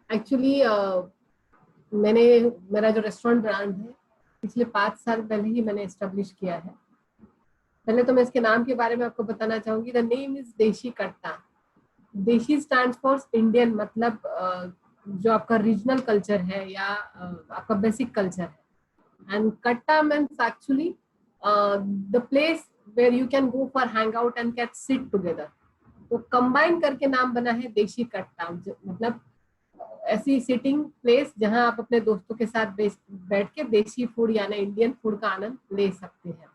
Actually मैंने मेरा जो रेस्टोरेंट ब्रांड है पिछले 5 साल पहले ही मैंने एस्टेब्लिश किया है। पहले तो मैं इसके नाम के बारे में आपको बताना चाहूंगी। द नेम इज देशी कट्टा। देशी स्टैंड्स फॉर इंडियन, मतलब जो आपका रीजनल कल्चर है या आपका बेसिक कल्चर है। And katta means actually the place where you can go for hang out and can sit together. तो कंबाइन करके नाम बना है देशी कट्टा, मतलब ऐसी सिटिंग प्लेस जहां आप अपने दोस्तों के साथ बैठ के देशी फूड यानी इंडियन फूड का आनंद ले सकते हैं।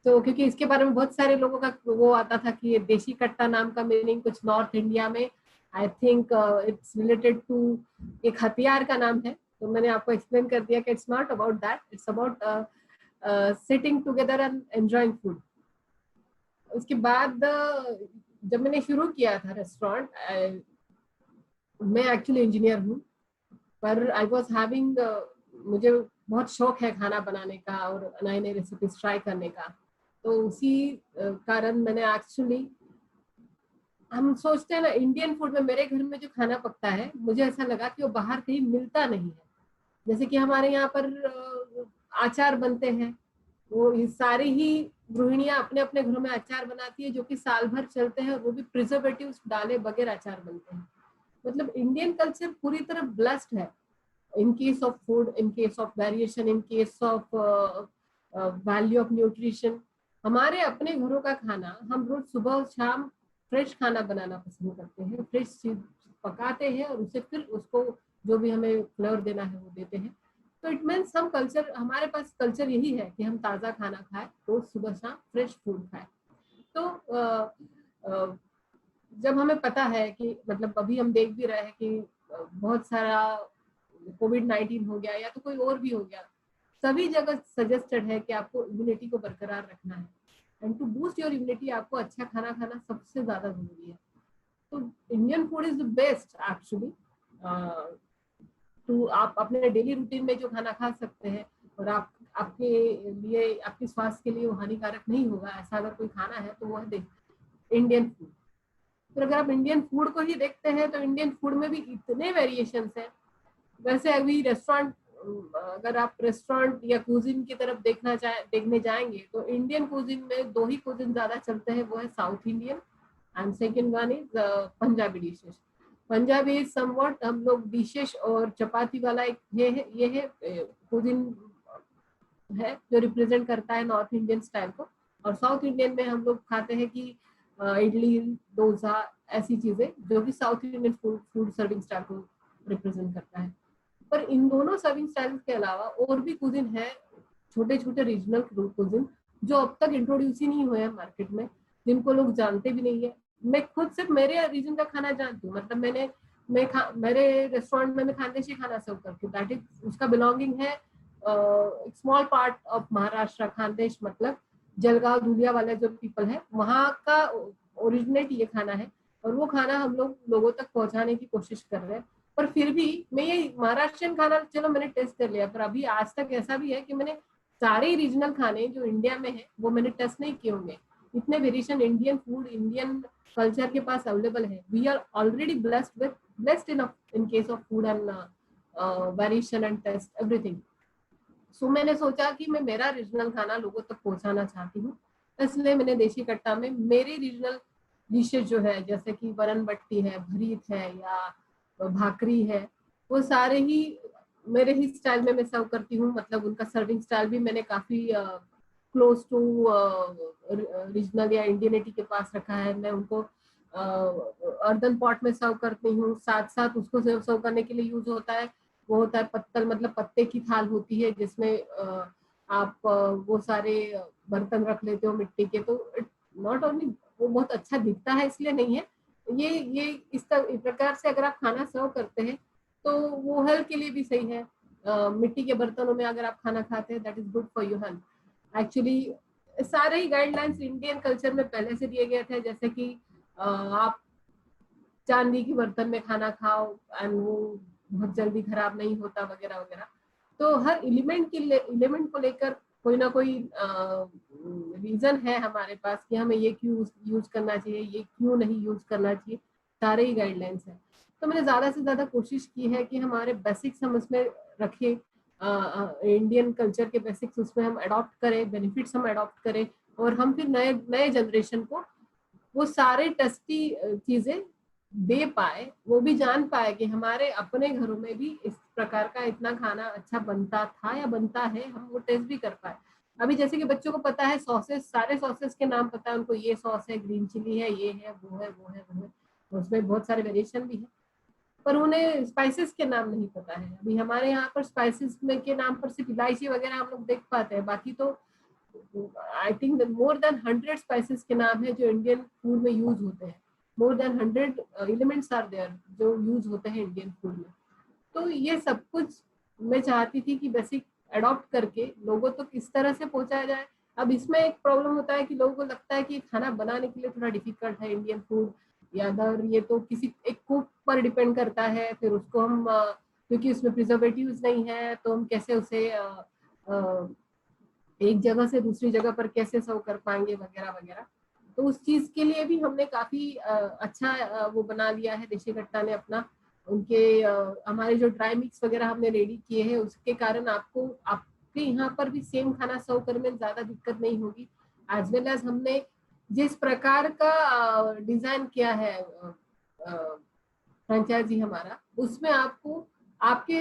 तो क्योंकि इसके बारे में बहुत सारे लोगों का वो आता था कि ये देशी कट्टा नाम का मीनिंग कुछ नॉर्थ इंडिया में, I think it's related to एक हथियार का नाम है। तो मैंने आपको एक्सप्लेन कर दिया कि it's not about that, it's about sitting together and enjoying food. उसके बाद जब मैंने शुरू किया था रेस्टोरेंट, मैं एक्चुअली इंजीनियर हूँ, पर आई वॉज हैविंग, मुझे बहुत शौक है खाना बनाने का और नए नए रेसिपीज ट्राई करने का। तो उसी कारण मैंने एक्चुअली, हम सोचते हैं ना इंडियन फूड में, मेरे घर में जो खाना पकता है मुझे ऐसा लगा कि वो बाहर कहीं मिलता नहीं है। जैसे कि हमारे यहाँ पर अचार बनते हैं, वो ये सारी ही गृहिणियां अपने अपने घरों में अचार बनाती है जो कि साल भर चलते हैं और वो भी प्रिजर्वेटिव्स डाले बगैर अचार बनते हैं। मतलब इंडियन कल्चर पूरी तरह ब्लेस्ड है in case of food, in case of variation, in case of value of nutrition। हमारे अपने घरों का खाना हम रोज सुबह और शाम फ्रेश खाना बनाना पसंद करते हैं, फ्रेश चीज पकाते हैं और उसे फिर उसको जो भी हमें फ्लेवर देना है वो देते हैं। तो इट मीन्स हम कल्चर, हमारे पास कल्चर यही है कि हम ताज़ा खाना खाएं, रोज सुबह शाम फ्रेश फूड खाएं। तो जब हमें पता है कि मतलब अभी हम देख भी रहे हैं कि बहुत सारा कोविड-19 हो गया या तो कोई और भी हो गया, सभी जगह सजेस्टेड है कि आपको इम्यूनिटी को बरकरार रखना है। And to boost your immunity आपको अच्छा खाना खाना सबसे ज्यादा जरूरी है। तो Indian food is the best actually. तो आप अपने डेली रूटीन में जो खाना खा सकते हैं और आप आपके लिए, आपके स्वास्थ्य के लिए वो हानिकारक नहीं होगा, ऐसा अगर कोई खाना है तो वो है इंडियन फूड। फिर अगर आप इंडियन फूड को ही देखते हैं तो इंडियन फूड में भी इतने वेरिएशंस हैं। वैसे अभी रेस्टोरेंट, अगर आप रेस्टोरेंट या कुजिन की तरफ देखने जाएंगे तो इंडियन कुजिन में दो ही कुजिन ज्यादा चलते हैं, वो है south Indian and second one is Punjabi dishes. Punjabi is somewhat हम लोग डिशेस और चपाती वाला एक ये है कुजिन है जो रिप्रेजेंट करता है नॉर्थ इंडियन स्टाइल को। और साउथ इंडियन में हम लोग खाते हैं कि इडली, डोसा, ऐसी चीजें जो कि south Indian food serving style को रिप्रेजेंट करता है। पर इन दोनों सर्विंग स्टाइल के अलावा और भी कुजिन है, छोटे छोटे रीजनल कुजिन, जो अब तक इंट्रोड्यूस ही नहीं हुए हैं मार्केट में, जिनको लोग जानते भी नहीं है। मैं खुद सिर्फ मेरे रीजन का खाना जानती हूँ, मतलब मेरे रेस्टोरेंट में मैं खानदेशी खाना सर्व करती हूँ। दैट इज, उसका बिलोंगिंग है small part of Maharashtra, Khandesh मतलब जलगांव धुलिया वाले जो पीपल है वहाँ का ओरिजिनेट ये खाना है। और वो खाना हम लोगों तक पहुंचाने की कोशिश कर रहे हैं। पर फिर भी मैं ये महाराष्ट्रियन खाना चलो मैंने टेस्ट कर लिया, पर अभी आज तक ऐसा भी है कि मैंने सारे रीजनल खाने जो इंडिया में है वो मैंने टेस्ट नहीं किए होंगे। इतने variation Indian food, Indian culture के पास अवेलेबल है। We are already blessed in case of food and variation and taste everything. So मैंने सोचा कि मैं मेरा रीजनल खाना लोगों तक पहुंचाना चाहती हूँ, इसलिए मैंने देशी कट्टा में मेरी रीजनल डिशेज जो है, जैसे कि वरन बट्टी है, भरीत है या भाकरी है, वो सारे ही मेरे ही स्टाइल में मैं सर्व करती हूँ। मतलब उनका सर्विंग स्टाइल भी मैंने काफी क्लोज टू रीजनल या इंडियनिटी के पास रखा है। मैं उनको अर्दन पॉट में सर्व करती हूँ, साथ साथ उसको सर्व करने के लिए यूज होता है, वो होता है पत्तल, मतलब पत्ते की थाल होती है जिसमें आप वो सारे बर्तन रख लेते हो मिट्टी के। तो नॉट ओनली वो बहुत अच्छा दिखता है इसलिए नहीं है, ये इस प्रकार से अगर आप खाना सर्व करते हैं तो वो हेल्थ के लिए भी सही है। मिट्टी के बर्तनों में अगर आप खाना खाते हैं that is good for your health. Actually सारे ही गाइडलाइंस इंडियन कल्चर में पहले से दिए गए थे, जैसे कि आप चांदी की बर्तन में खाना खाओ एंड वो बहुत जल्दी खराब नहीं होता वगैरह वगैरह। तो हर एलिमेंट को लेकर कोई ना कोई रीजन है हमारे पास कि हमें ये क्यों यूज करना चाहिए, ये क्यों नहीं यूज करना चाहिए, सारे ही गाइडलाइंस है। तो मैंने ज्यादा से ज्यादा कोशिश की है कि हमारे बेसिक्स हम उसमें रखें, इंडियन कल्चर के बेसिक्स उसमें हम अडॉप्ट करें, बेनिफिट्स हम अडॉप्ट करें, और हम फिर नए नए जनरेशन को वो सारे टेस्टी चीजें दे पाए, वो भी जान पाए कि हमारे अपने घरों में भी इस प्रकार का इतना खाना अच्छा बनता था या बनता है, हम वो टेस्ट भी कर पाए। अभी जैसे कि बच्चों को पता है सॉसेस, सारे सॉसेस के नाम पता है उनको, ये सॉस है, ग्रीन चिली है, ये है, वो है, वो है, वो है, उसमें बहुत सारे वेरिएशन भी है, पर उन्हें स्पाइसेस के नाम नहीं पता है। अभी हमारे यहाँ पर स्पाइसेस में के नाम पर सिर्फ इलायची वगैरह हम लोग देख पाते हैं, बाकी तो I think more than 100 spices के नाम है जो इंडियन फूड में यूज होते हैं। More than 100 elements are there जो यूज होते हैं इंडियन फूड में। तो ये सब कुछ मैं चाहती थी कि बेसिक अडॉप्ट करके लोगों तक इस तरह से पहुंचाया जाए। अब इसमें एक प्रॉब्लम होता है कि लोगों को लगता है कि खाना बनाने के लिए थोड़ा डिफिकल्ट है इंडियन फूड, या अदर ये तो किसी एक कुक पर डिपेंड करता है, फिर उसको हम क्योंकि उसमें प्रिजर्वेटिव्स नहीं है तो हम कैसे उसे एक जगह से दूसरी जगह पर कैसे सर्व कर पाएंगे वगैरह वगैरह। तो उस चीज के लिए भी हमने काफी अच्छा वो बना लिया है देशी कट्टा ने अपना। उनके हमारे जो ड्राई मिक्स वगैरह हमने रेडी किए हैं उसके कारण आपको आपके यहाँ पर भी सेम खाना सर्व करने में ज्यादा दिक्कत नहीं होगी। एज वेल एज हमने जिस प्रकार का डिजाइन किया है फ्रेंचाइजी हमारा, उसमें आपको आपके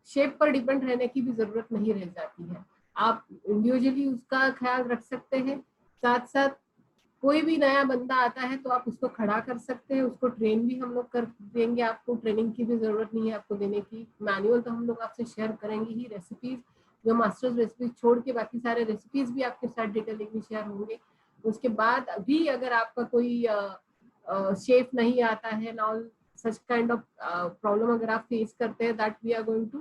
शेप पर डिपेंड रहने की भी जरूरत नहीं रह जाती है। आप इंडिविजुअली उसका ख्याल रख सकते हैं, साथ साथ कोई भी नया बंदा आता है तो आप उसको खड़ा कर सकते हैं, उसको ट्रेन भी हम लोग कर देंगे, आपको ट्रेनिंग की भी जरूरत नहीं है आपको देने की। मैनुअल तो हम लोग आपसे शेयर करेंगे ही, रेसिपीज जो मास्टर्स रेसिपीज छोड़ के बाकी सारे रेसिपीज भी आपके साथ डिटेलिंग में शेयर होंगे। उसके बाद अभी अगर आपका कोई शेफ नहीं आता है ना, सच काइंड ऑफ प्रॉब्लम अगर आप फेस करते हैं, that we are going to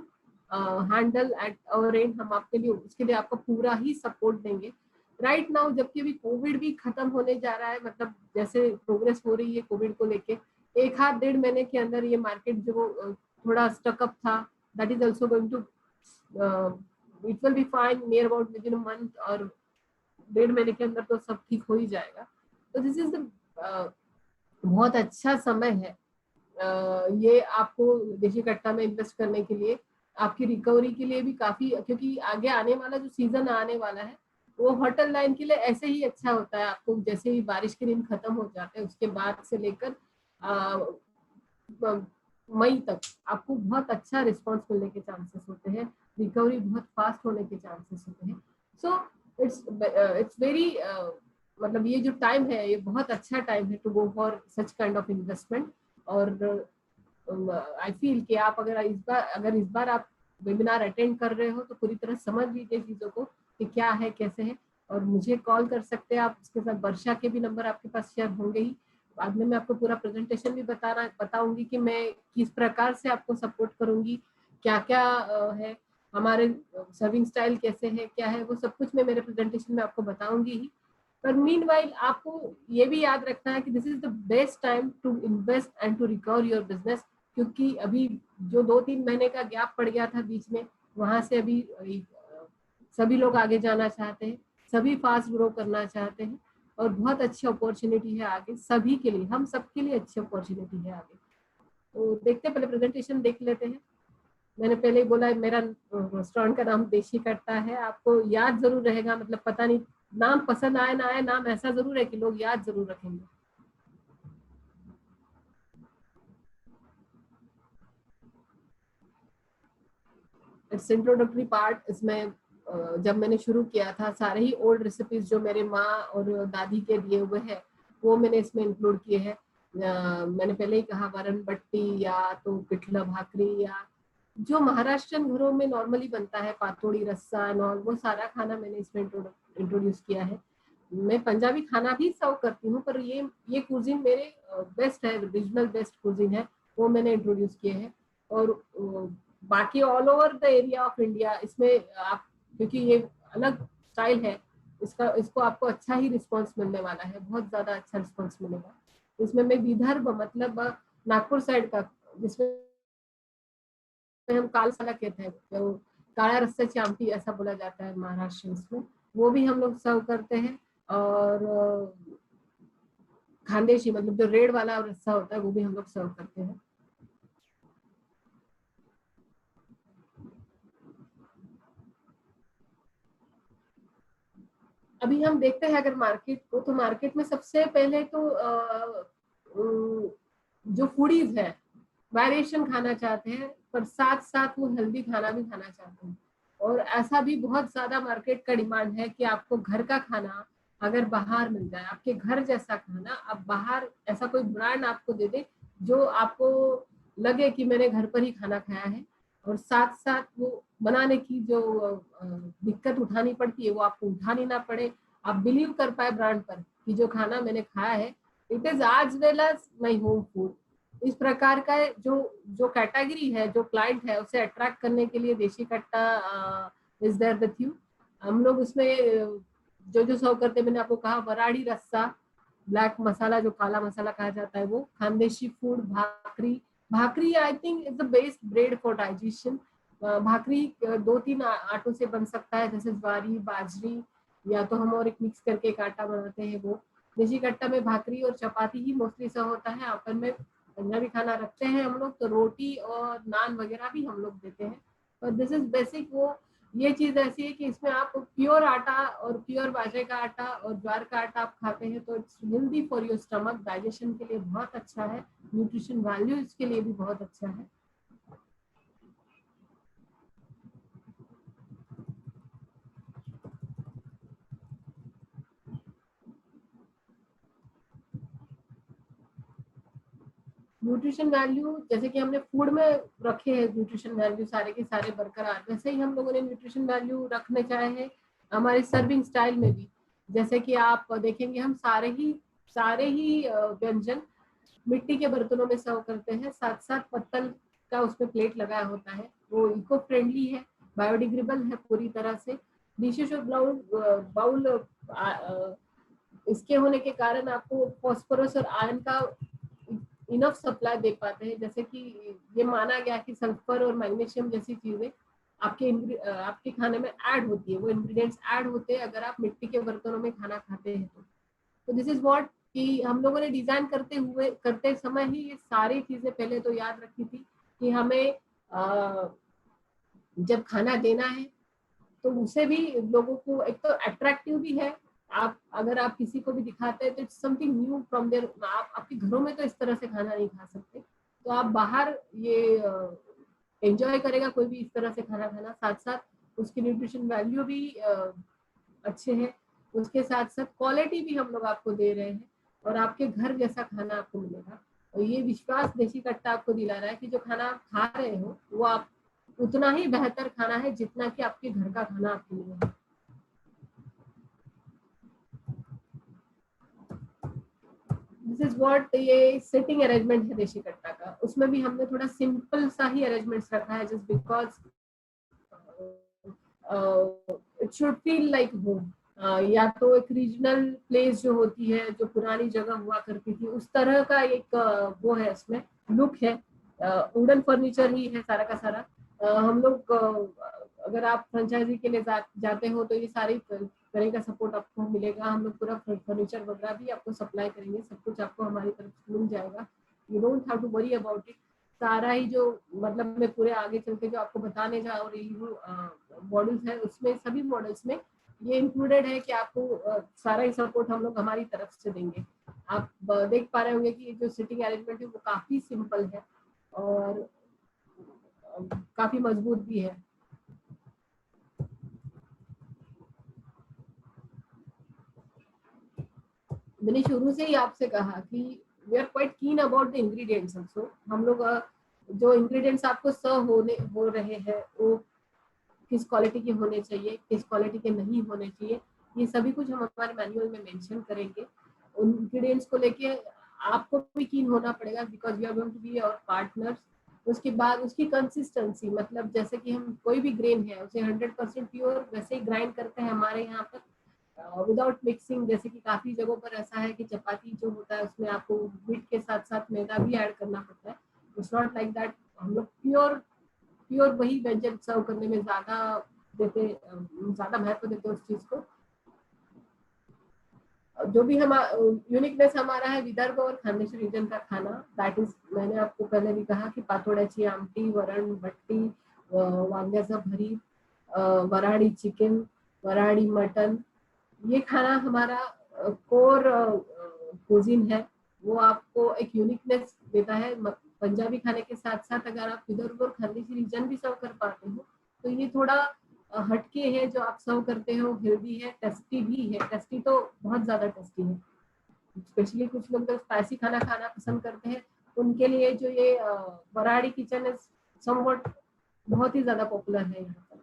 handle at our end. हम आपके लिए उसके लिए आपका पूरा ही सपोर्ट देंगे। राइट नाउ जबकि अभी कोविड भी खत्म होने जा रहा है, मतलब जैसे प्रोग्रेस हो रही है कोविड को लेके, एक हाथ 1.5 महीने के अंदर ये मार्केट जो थोड़ा स्टकअप था, that is also going to it will be fine near about within a month, और 1.5 महीने के अंदर तो सब ठीक हो ही जाएगा। तो दिस इज द बहुत अच्छा समय है ये आपको देशी कट्टा में इन्वेस्ट करने के लिए, आपकी रिकवरी के लिए भी काफी, क्योंकि आगे आने वाला जो सीजन आने वाला है वो होटल लाइन के लिए ऐसे ही अच्छा होता है। आपको जैसे ही बारिश के दिन खत्म हो जाते हैं उसके बाद से लेकर मई तक आपको बहुत अच्छा रिस्पांस मिलने के चांसेस होते हैं, रिकवरी बहुत फास्ट होने के चांसेस होते हैं। सो इट्स वेरी मतलब ये जो टाइम है ये बहुत अच्छा टाइम है to go for such kind of investment. और आई फील कि आप अगर इस बार आप वेबिनार अटेंड कर रहे हो तो पूरी तरह समझ लीजिए चीजों को कि क्या है कैसे है, और मुझे कॉल कर सकते हैं आप। उसके साथ वर्षा के भी नंबर आपके पास शेयर होंगे ही। बाद में मैं आपको पूरा प्रेजेंटेशन भी बताऊंगी कि मैं किस प्रकार से आपको सपोर्ट करूंगी, क्या क्या है हमारे सर्विंग स्टाइल कैसे है, क्या है, वो सब कुछ मैं मेरे प्रेजेंटेशन में आपको बताऊंगी ही। पर मीनवाइल आपको ये भी याद रखना है कि this is the best time to invest and to recover your business, क्योंकि अभी जो 2-3 महीने का गैप पड़ गया था बीच में, वहां से अभी सभी लोग आगे जाना चाहते हैं, सभी फास्ट ग्रो करना चाहते हैं, और बहुत अच्छी अपॉर्चुनिटी है आगे सभी के लिए, हम सबके लिए अच्छी अपॉर्चुनिटी है आगे। तो देखते हैं, पहले प्रेजेंटेशन देख लेते हैं। मैंने पहले ही बोला मेरा रेस्टोरेंट का नाम देशी कट्टा है, आपको याद जरूर रहेगा, मतलब पता नहीं नाम पसंद आए ना आए, नाम ऐसा जरूर है कि लोग याद जरूर रखेंगे। It's introductory part. इसमें जब मैंने शुरू किया था सारे ही ओल्ड रेसिपीज जो मेरे माँ और दादी के दिए हुए हैं वो मैंने इसमें इंक्लूड किए हैं। मैंने पहले ही कहा वरण बट्टी या तो पिठला भाकरी या जो महाराष्ट्रियन घरों में नॉर्मली बनता है, पातोड़ी रस्सा और वो सारा खाना मैंने इसमें इंट्रोड्यूस किया है। मैं पंजाबी खाना भी सर्व करती हूँ, पर ये कुजीन मेरे बेस्ट है, रीजनल बेस्ट कुजीन है, वो मैंने इंट्रोड्यूस किए हैं। और बाकी all over the area of India इसमें आप, क्योंकि ये अलग स्टाइल है, इसको आपको अच्छा ही रिस्पांस मिलने वाला है, बहुत ज्यादा अच्छा रिस्पांस मिलेगा। इसमें मैं विदर्भ मतलब नागपुर साइड का, जिसमें हम कालसाला कहते हैं, तो काला रस्से आमटी ऐसा बोला जाता है महाराष्ट्र में, वो भी हम लोग सर्व करते हैं। और खानदेशी मतलब जो रेड वाला रस्सा होता है वो भी हम लोग सर्व करते हैं। अभी हम देखते हैं अगर मार्केट को, तो मार्केट में सबसे पहले तो जो फूडीज है वेरिएशन खाना चाहते हैं, पर साथ साथ वो हेल्दी खाना भी खाना चाहते हैं। और ऐसा भी बहुत ज्यादा मार्केट का डिमांड है कि आपको घर का खाना अगर बाहर मिल जाए, आपके घर जैसा खाना, अब बाहर ऐसा कोई ब्रांड आपको दे दे जो आपको लगे कि मैंने घर पर ही खाना खाया है, और साथ साथ वो बनाने की जो दिक्कत उठानी पड़ती है वो आपको उठानी ना पड़े, आप बिलीव कर पाए ब्रांड पर कि जो खाना मैंने खाया है it is as well as my home food. इस प्रकार का जो जो कैटेगरी है, जो क्लाइंट है, उसे अट्रैक्ट करने के लिए देशी कट्टा इज देयर विथ यू। हम लोग उसमें जो जो सर्व करते हैं, मैंने आपको कहा वराड़ी रस्सा, ब्लैक मसाला जो काला मसाला कहा जाता है वो, Khandeshi food, bhakri. Bhakri I think is the best bread for digestion. Bhakri 2-3 आटों से बन सकता है, जैसे ज्वारी, बाजरी, या तो हम और एक मिक्स करके एक आटा बनाते हैं वो। देशी कट्टा में भाकरी और चपाती ही मोस्टली सर्व होता है। अपन में पंजाबी खाना रखते हैं हम लोग तो रोटी और नान वगैरह भी हम लोग देते हैं। और दिस इज बेसिक। वो ये चीज ऐसी है कि इसमें आप प्योर आटा और प्योर बाजरे का आटा और ज्वार का आटा आप खाते हैं तो it's healthy for your stomach, digestion के लिए बहुत अच्छा है, न्यूट्रिशन वैल्यू इसके लिए भी बहुत अच्छा है। न्यूट्रिशन वैल्यू जैसे कि हमने फूड में रखे हैं, न्यूट्रिशन वैल्यू सारे के सारे बरकरार, वैसे ही हम लोगों ने न्यूट्रिशन वैल्यू रखने चाहे हैं हमारे सर्विंग स्टाइल में भी। जैसे कि आप देखेंगे हम सारे ही व्यंजन मिट्टी के बर्तनों में सर्व करते हैं, साथ साथ पत्तल का उसमें प्लेट लगाया होता है। वो इको फ्रेंडली है, बायोडिग्रेडेबल है पूरी तरह से। डिशेज और बाउल इसके होने के कारण आपको फास्फोरस और आयरन का इनफ सप्लाई दे पाते हैं। जैसे कि ये माना गया कि सल्फर और मैग्नीशियम जैसी चीजें आपके खाने में ऐड होती है, वो इंग्रेडिएंट्स ऐड होते हैं अगर आप मिट्टी के बर्तनों में खाना खाते हैं तो दिस इज व्हाट कि हम लोगों ने डिजाइन करते समय ही ये सारी चीजें पहले तो याद रखी थी कि हमें जब खाना देना है तो उसे भी लोगों को एक तो अट्रैक्टिव भी है। अगर आप किसी को भी दिखाते हैं तो it's something new from there. आप आपके घरों में तो इस तरह से खाना नहीं खा सकते, तो आप बाहर ये एंजॉय करेगा कोई भी इस तरह से खाना खाना। साथ साथ उसकी न्यूट्रिशन वैल्यू भी अच्छे हैं, उसके साथ साथ क्वालिटी भी हम लोग आपको दे रहे हैं और आपके घर जैसा खाना आपको मिलेगा। और ये विश्वास देशी कट्टा आपको दिला रहा है कि जो खाना आप खा रहे हो वो आप उतना ही बेहतर खाना है जितना कि आपके घर का खाना आपके लिए है। दिस इज व्हाट ये सिटिंग अरेंजमेंट है देशी कट्टा का। उसमें भी हमने थोड़ा सिंपल सा ही अरेंजमेंट्स रखा है, just because it should feel like home. या तो एक रीजनल प्लेस जो होती है, जो पुरानी जगह हुआ करती थी, उस तरह का एक वो है, इसमें लुक है। वुडन फर्नीचर ही है सारा का सारा। हम लोग अगर आप फ्रेंचाइजी के लिए जाते हो तो ये सारी तरह का सपोर्ट आपको मिलेगा। हम लोग पूरा फर्नीचर वगैरह भी आपको सप्लाई करेंगे, सब कुछ आपको हमारी तरफ से मिल जाएगा। You don't have to worry about it. सारा ही जो मतलब मैं पूरे आगे चल के जो आपको बताने जा रही हूँ मॉडल्स है, उसमें सभी मॉडल्स में ये इंक्लूडेड है कि आपको सारा ही सपोर्ट हम लोग हमारी तरफ से देंगे। आप देख पा रहे होंगे कि जो सिटिंग अरेंजमेंट है वो काफी सिंपल है और काफी मजबूत भी है। मैंने शुरू से ही आपसे कहा कि we are quite keen about the ingredients also. हम लोग जो इंग्रेडिएंट्स आपको सर्व हो रहे हैं वो किस क्वालिटी के होने चाहिए, किस क्वालिटी के नहीं होने चाहिए, ये सभी कुछ हम हमारे मैनुअल में मेंशन करेंगे। उन इंग्रेडिएंट्स को लेके आपको भी कीन होना पड़ेगा because we are going to be our partners. उसके बाद उसकी कंसिस्टेंसी, मतलब जैसे कि हम कोई भी ग्रेन है उसे 100% प्योर वैसे ही ग्राइंड करते हैं हमारे यहाँ पर विदाउट मिक्सिंग। जैसे कि काफी जगहों पर ऐसा है कि चपाती जो होता है उसमें आपको व्हीट के साथ साथ मैदा भी ऐड करना पड़ता है। It's not like that. हम लोग प्योर वही व्यंजन सर्व करने में ज्यादा महत्व देते उस चीज को। जो भी हम यूनिकनेस हमारा है विदर्भ और खानदेशी रीजन का खाना, दैट इज, मैंने आपको पहले भी कहा कि पातोड्याची आमटी, वरण भट्टी, वांग्याचं भरीत, वराडी चिकन, वराडी मटन, ये खाना हमारा कोर कुजीन है, वो आपको एक यूनिकनेस देता है। पंजाबी खाने के साथ साथ अगर आप इधर उधर खानदेशी रीजन भी सर्व कर पाते हो तो ये थोड़ा हटके है जो आप सर्व करते हो, हेल्दी है, टेस्टी भी है। टेस्टी तो बहुत ज्यादा टेस्टी है, स्पेशली कुछ लोग तो स्पाइसी खाना खाना पसंद करते हैं, उनके लिए जो ये वराड़ी किचन है समवट बहुत ही ज्यादा पॉपुलर है यहाँ पर।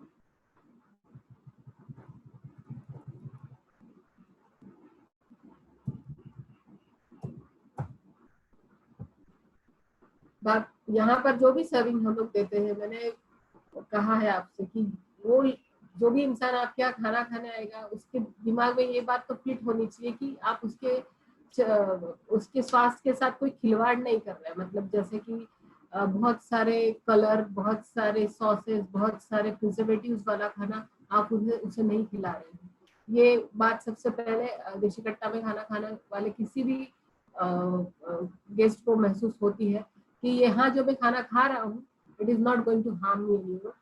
बात यहाँ पर जो भी सर्विंग हम लोग देते हैं, मैंने कहा है आपसे कि वो जो भी इंसान आपके यहाँ खाना खाने आएगा उसके दिमाग में ये बात तो फिट होनी चाहिए कि आप उसके स्वास्थ्य के साथ कोई खिलवाड़ नहीं कर रहे हैं। मतलब जैसे कि बहुत सारे कलर, बहुत सारे सॉसेस, बहुत सारे प्रिजर्वेटिव्स वाला खाना आप उसे नहीं खिला रहे हैं। ये बात सबसे पहले देशी कट्टा में खाना खाने वाले किसी भी गेस्ट को महसूस होती है कि यहाँ जो मैं खाना खा रहा हूँ it is not going to harm me anymore.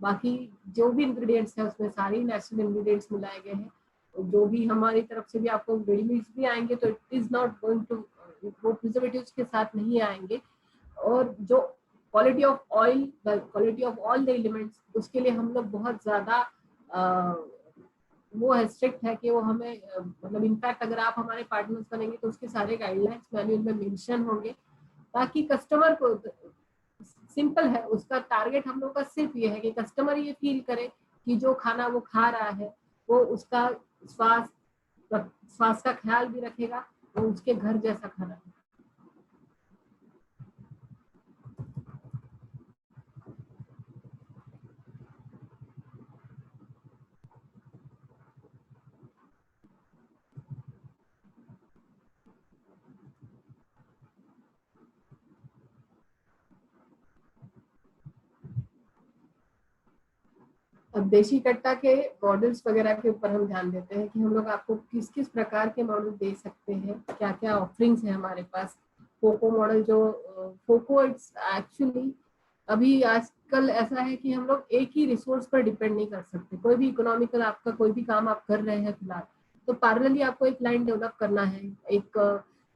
बाकी जो भी इंग्रेडिएंट्स है उसमें सारे नेचुरल इंग्रेडिएंट्स मिलाए गए हैं। जो भी हमारी तरफ से भी आपको रेडीमेड्स भी आएंगे तो it is not going to, वो प्रिजर्वेटिव्स के साथ नहीं आएंगे। और जो quality of oil, quality of all the elements, उसके लिए हम लोग बहुत ज्यादा वो है, स्ट्रिक्ट है कि वो हमें मतलब इनफैक्ट अगर आप हमारे पार्टनर्स बनेंगे तो उसके सारे गाइडलाइंस मैनुअल में मेंशन होंगे ताकि कस्टमर को, सिंपल है उसका टारगेट हम लोग का सिर्फ ये है कि कस्टमर ये फील करे कि जो खाना वो खा रहा है वो उसका स्वास्थ्य का ख्याल भी रखेगा, वो उसके घर जैसा खाना है। अब देशी कट्टा के मॉडल्स वगैरह के ऊपर हम ध्यान देते हैं कि हम लोग आपको किस किस प्रकार के मॉडल दे सकते हैं, क्या क्या ऑफरिंग्स है हमारे पास। फोको मॉडल जो फोको, इट्स एक्चुअली अभी आजकल ऐसा है कि हम लोग एक ही रिसोर्स पर डिपेंड नहीं कर सकते। कोई भी इकोनॉमिकल आपका कोई भी काम आप कर रहे हैं फिलहाल, तो पैरेलली आपको एक लाइन डेवलप करना है,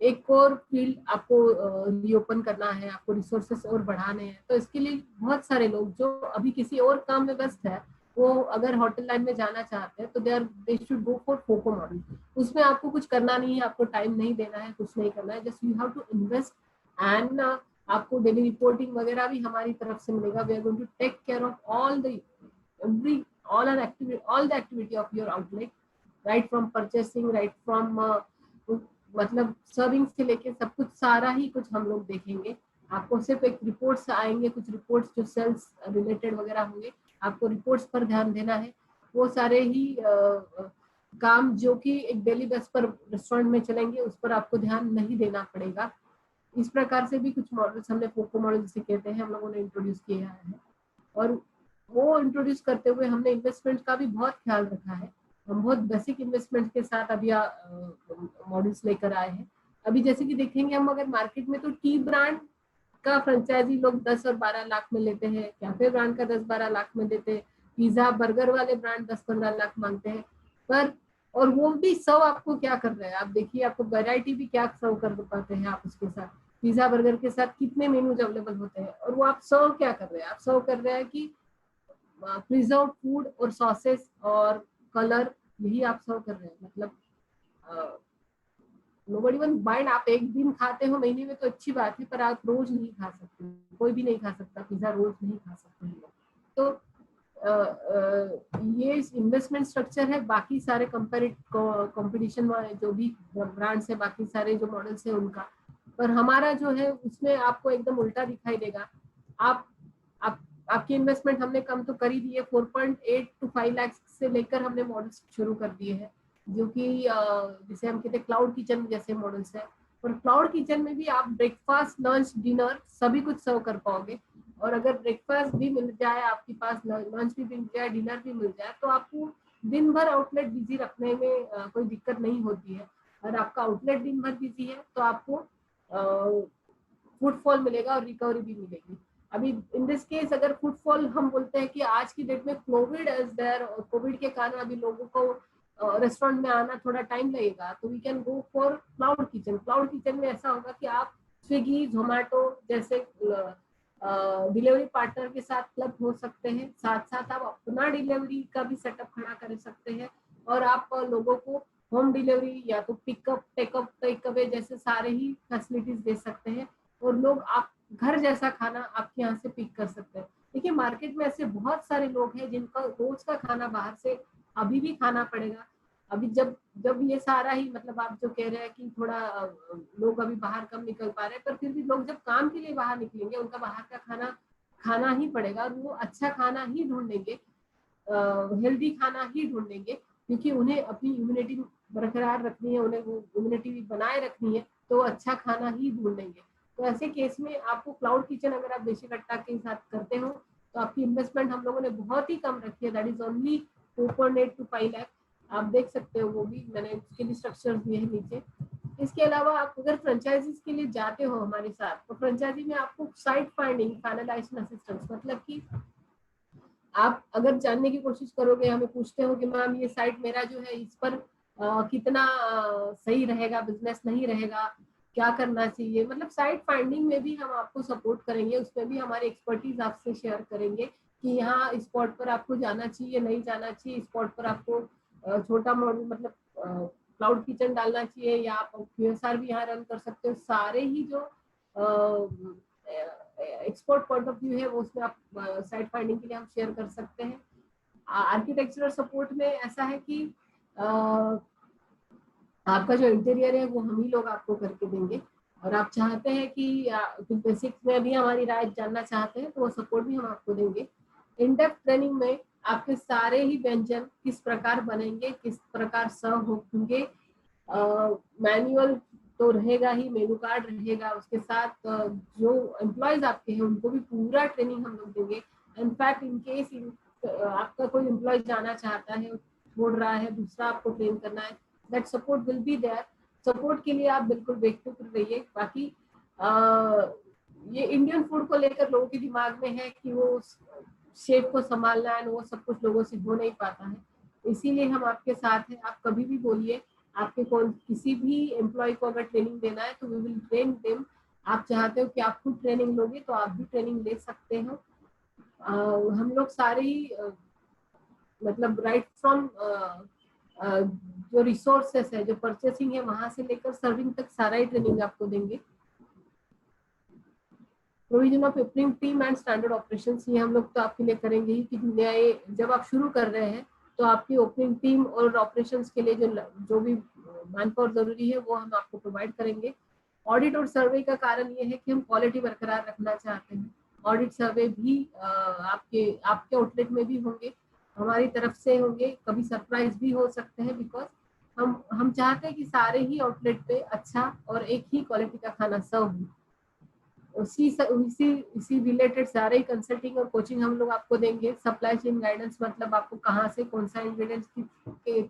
एक और फील्ड आपको रीओपन करना है, आपको रिसोर्सेस और बढ़ाने हैं। तो इसके लिए बहुत सारे लोग जो अभी किसी और काम में व्यस्त है, वो अगर होटल लाइन में जाना चाहते हैं तो they should go for फोको model. उसमें आपको कुछ करना नहीं है, आपको टाइम नहीं देना है, कुछ नहीं करना है, just you have to invest and आपको डेली रिपोर्टिंग वगैरह भी हमारी तरफ से मिलेगा। We are going to take care of all the every all the activity of your outlet, right from purchasing, right from मतलब सर्विंग से लेके सब कुछ, सारा ही कुछ हम लोग देखेंगे। आपको सिर्फ एक रिपोर्ट्स आएंगे, कुछ रिपोर्ट्स जो सेल्स रिलेटेड वगैरह होंगे, आपको रिपोर्ट्स पर ध्यान देना है। वो सारे ही काम जो कि एक डेली बेस पर रेस्टोरेंट में चलेंगे उस पर आपको ध्यान नहीं देना पड़ेगा। इस प्रकार से भी कुछ मॉडल्स हमने फोको मॉडल जिसे कहते हैं हम लोगों ने इंट्रोड्यूस किया है। और वो इंट्रोड्यूस करते हुए हमने इन्वेस्टमेंट का भी बहुत ख्याल रखा है। हम बहुत बेसिक इन्वेस्टमेंट के साथ अभी मॉडल्स लेकर आए हैं। अभी जैसे कि देखेंगे हम अगर मार्केट में, तो टी ब्रांड का फ्रेंचाइजी लोग 10 और 12 लाख में लेते हैं, कैफे ब्रांड का 10-12 लाख में देते हैं, पिज्जा बर्गर वाले ब्रांड 10-15 लाख मांगते हैं। पर और वो भी सर्व आपको क्या कर रहे हैं, आप देखिए आपको वैरायटी भी क्या सर्व कर पाते हैं आप उसके साथ। पिज्जा बर्गर के साथ कितने मेन्यूज अवेलेबल होते हैं, और वो आप सर्व क्या कर रहे हैं, आप सर्व कर रहे हैं कि प्रिजर्व फूड और सॉसेस और कलर, यही आप सर्व कर रहे हैं। मतलब नोबडी वन माइंड, आप एक दिन खाते हो महीने में तो अच्छी बात है, पर आप रोज नहीं खा सकते, कोई भी नहीं खा सकता पिज्जा, रोज नहीं खा सकते हैं। तो ये इन्वेस्टमेंट स्ट्रक्चर है। बाकी सारे कंपटीशन जो भी ब्रांड्स है, बाकी सारे जो मॉडल्स है उनका, पर हमारा जो है उसमें आपको एकदम उल्टा दिखाई देगा। आप आपकी इन्वेस्टमेंट हमने कम तो कर ही दी है, 4.8 to 5 लाख से लेकर हमने मॉडल्स शुरू कर दिए हैं, जो कि जिसे हम कहते हैं क्लाउड किचन जैसे मॉडल्स है। और क्लाउड किचन में भी आप ब्रेकफास्ट, लंच, डिनर सभी कुछ सर्व कर पाओगे। और अगर ब्रेकफास्ट भी मिल जाए आपके पास, लंच भी मिल जाए, डिनर भी मिल जाए, तो आपको दिन भर आउटलेट बिजी रखने में कोई दिक्कत नहीं होती है। अगर आपका आउटलेट दिन भर बिजी है तो आपको फुटफॉल मिलेगा और रिकवरी भी मिलेगी। अभी इन दिस केस अगर फुटफॉल हम बोलते हैं कि आज की डेट में कोविड इज देयर, और कोविड के कारण अभी लोगों को रेस्टोरेंट में आना थोड़ा टाइम लगेगा, तो we can go for cloud kitchen. Cloud kitchen में ऐसा होगा कि आप स्विगी, जोमेटो जैसे डिलीवरी पार्टनर के साथ क्लब हो सकते हैं, साथ साथ आप अपना डिलीवरी का भी सेटअप खड़ा कर सकते हैं, और आप लोगों को होम डिलीवरी या तो पिकअप, टेकअप, टेक अवे जैसे सारे ही फैसिलिटीज दे सकते हैं, और लोग आप घर जैसा खाना आपके यहाँ से पिक कर सकते हैं। देखिए मार्केट में ऐसे बहुत सारे लोग हैं जिनका रोज का खाना बाहर से अभी भी खाना पड़ेगा। अभी जब जब ये सारा ही मतलब आप जो कह रहे हैं कि थोड़ा लोग अभी बाहर कम निकल पा रहे हैं, पर फिर भी लोग जब काम के लिए बाहर निकलेंगे उनका बाहर का खाना खाना ही पड़ेगा, और वो अच्छा खाना ही ढूंढेंगे, हेल्दी खाना ही ढूंढेंगे, क्योंकि उन्हें अपनी इम्यूनिटी बरकरार रखनी है, उन्हें वो इम्यूनिटी बनाए रखनी है, तो अच्छा खाना ही ढूंढेंगे। तो ऐसे केस में आपको क्लाउड किचन अगर आप देशी कट्टा के साथ करते हो तो आपकी इन्वेस्टमेंट हम लोगों ने बहुत ही कम रखी है, that is only 4.8 to 5 lakh. आप देख सकते हो, वो भी मैंने उसके लिए स्ट्रक्चर दिए हैं नीचे। इसके अलावा आप अगर फ्रेंचाइजीज के लिए जाते हो हमारे साथ, तो फ्रेंचाइजी में आपको साइट फाइंडिंग, फाइनलाइजेशन असिस्टेंस, मतलब कि आप अगर जानने की कोशिश करोगे, हमें पूछते हो कि मैम ये साइट मेरा जो है इस पर कितना सही रहेगा, बिजनेस नहीं रहेगा, क्या करना चाहिए, मतलब साइट फाइंडिंग में भी हम आपको सपोर्ट करेंगे, उसमें भी हमारी एक्सपर्टीज आपसे शेयर करेंगे कि यहाँ स्पॉट पर आपको जाना चाहिए, नहीं जाना चाहिए, स्पॉट पर आपको छोटा मॉडल मतलब क्लाउड किचन डालना चाहिए, या आप QSR भी यहाँ रन कर सकते हो। सारे ही जो एक्सपोर्ट पॉइंट ऑफ व्यू है वो उसमें आप साइट फाइंडिंग के लिए हम शेयर कर सकते हैं। आर्किटेक्चरल सपोर्ट में ऐसा है कि आपका जो इंटीरियर है वो हम ही लोग आपको करके देंगे, और आप चाहते हैं कि बेसिक्स में भी हमारी राय जानना चाहते हैं तो वो सपोर्ट भी हम आपको देंगे। इन डेप्थ ट्रेनिंग में आपके सारे ही व्यंजन किस प्रकार बनेंगे, किस प्रकार सर्व होंगे, मैनुअल तो रहेगा ही, मेनू कार्ड रहेगा, उसके साथ जो एम्प्लॉयज आपके हैं उनको भी पूरा ट्रेनिंग हम लोग देंगे। इनफैक्ट इन केस आपका कोई एम्प्लॉय जाना चाहता है, छोड़ रहा है, दूसरा आपको ट्रेन करना है, that support will be there. Support के लिए आप बिल्कुल बेफिक्र रहिए। बाकी ये इंडियन फूड को लेकर लोगों के दिमाग में है कि वो शेफ को संभालना है, वो सब कुछ लोगों से हो नहीं पाता है, इसीलिए हम आपके साथ हैं। आप कभी भी बोलिए, आपके कौन किसी भी एम्प्लॉय को अगर ट्रेनिंग देना है तो वी विल ट्रेन देम। आप चाहते हो कि आप खुद ट्रेनिंग लोगे तो आप भी ट्रेनिंग ले सकते हो। हम लोग सारे ही मतलब राइट फ्रॉम जो रिसोर्सेस है, जो परचेसिंग है, वहां से लेकर सर्विंग तक सारा ही ट्रेनिंग आपको देंगे। Provision of opening team and standard operations, ये हम लोग तो आपके लिए करेंगे ही कि नए जब आप शुरू कर रहे हैं तो आपकी ओपनिंग टीम और ऑपरेशंस के लिए जो भी मैन पावर जरूरी है वो हम आपको प्रोवाइड करेंगे। ऑडिट और सर्वे का कारण ये है कि हम क्वालिटी बरकरार रखना चाहते हैं। ऑडिट सर्वे भी आपके आउटलेट में भी होंगे, हमारी तरफ से होंगे, कभी सरप्राइज भी हो सकते हैं, बिकॉज हम चाहते हैं कि सारे ही आउटलेट पे अच्छा और एक ही क्वालिटी का खाना सर्व हो। इसी रिलेटेड सारे कंसल्टिंग और कोचिंग हम लोग आपको देंगे। सप्लाई चेन गाइडेंस, मतलब आपको कहाँ से कौन सा इंग्रेडिएंट्स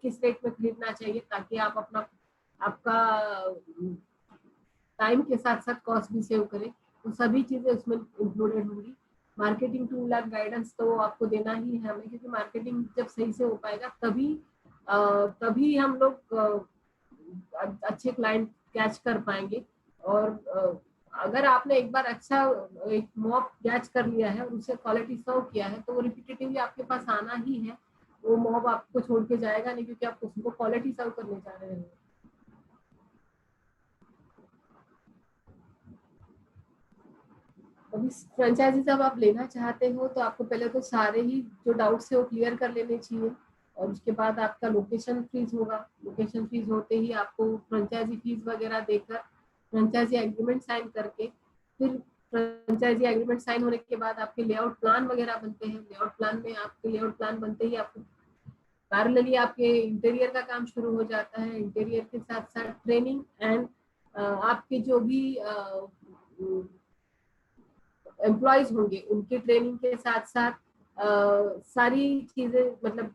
किस रेट में खरीदना चाहिए ताकि आप आपका टाइम के साथ साथ कॉस्ट भी सेव करें, तो सभी चीजें उसमें इंक्लूडेड होंगी। मार्केटिंग टूल और गाइडेंस तो आपको देना ही है हमें, क्योंकि मार्केटिंग जब सही से हो पाएगा तभी हम लोग अच्छे क्लाइंट कैच कर पाएंगे। और अगर आपने एक बार अच्छा एक मॉब कैच कर लिया है और उसे क्वालिटी सर्व किया है तो वो रिपीटेटिवली आपके पास आना ही है, वो मॉब आपको छोड़ के जाएगा नहीं, क्योंकि आप उसको क्वालिटी सर्व करने जा रहे हैं। अभी फ्रेंचाइजी जब आप लेना चाहते हो तो आपको पहले तो सारे ही जो डाउट्स है वो क्लियर कर लेने चाहिए, और उसके बाद आपका लोकेशन फीस होगा। लोकेशन फीस होते ही आपको फ्रेंचाइजी फीस वगैरह देकर फ्रेंचाइजी एग्रीमेंट साइन करके, फिर फ्रेंचाइजी एग्रीमेंट साइन होने के बाद आपके लेआउट प्लान वगैरह बनते हैं। लेआउट प्लान में आपके लेआउट प्लान बनते ही आपको पैरेलली आपके इंटीरियर का काम शुरू हो जाता है। इंटीरियर के साथ साथ ट्रेनिंग एंड आपके जो भी एम्प्लॉयज होंगे उनकी ट्रेनिंग के साथ साथ सारी चीजें मतलब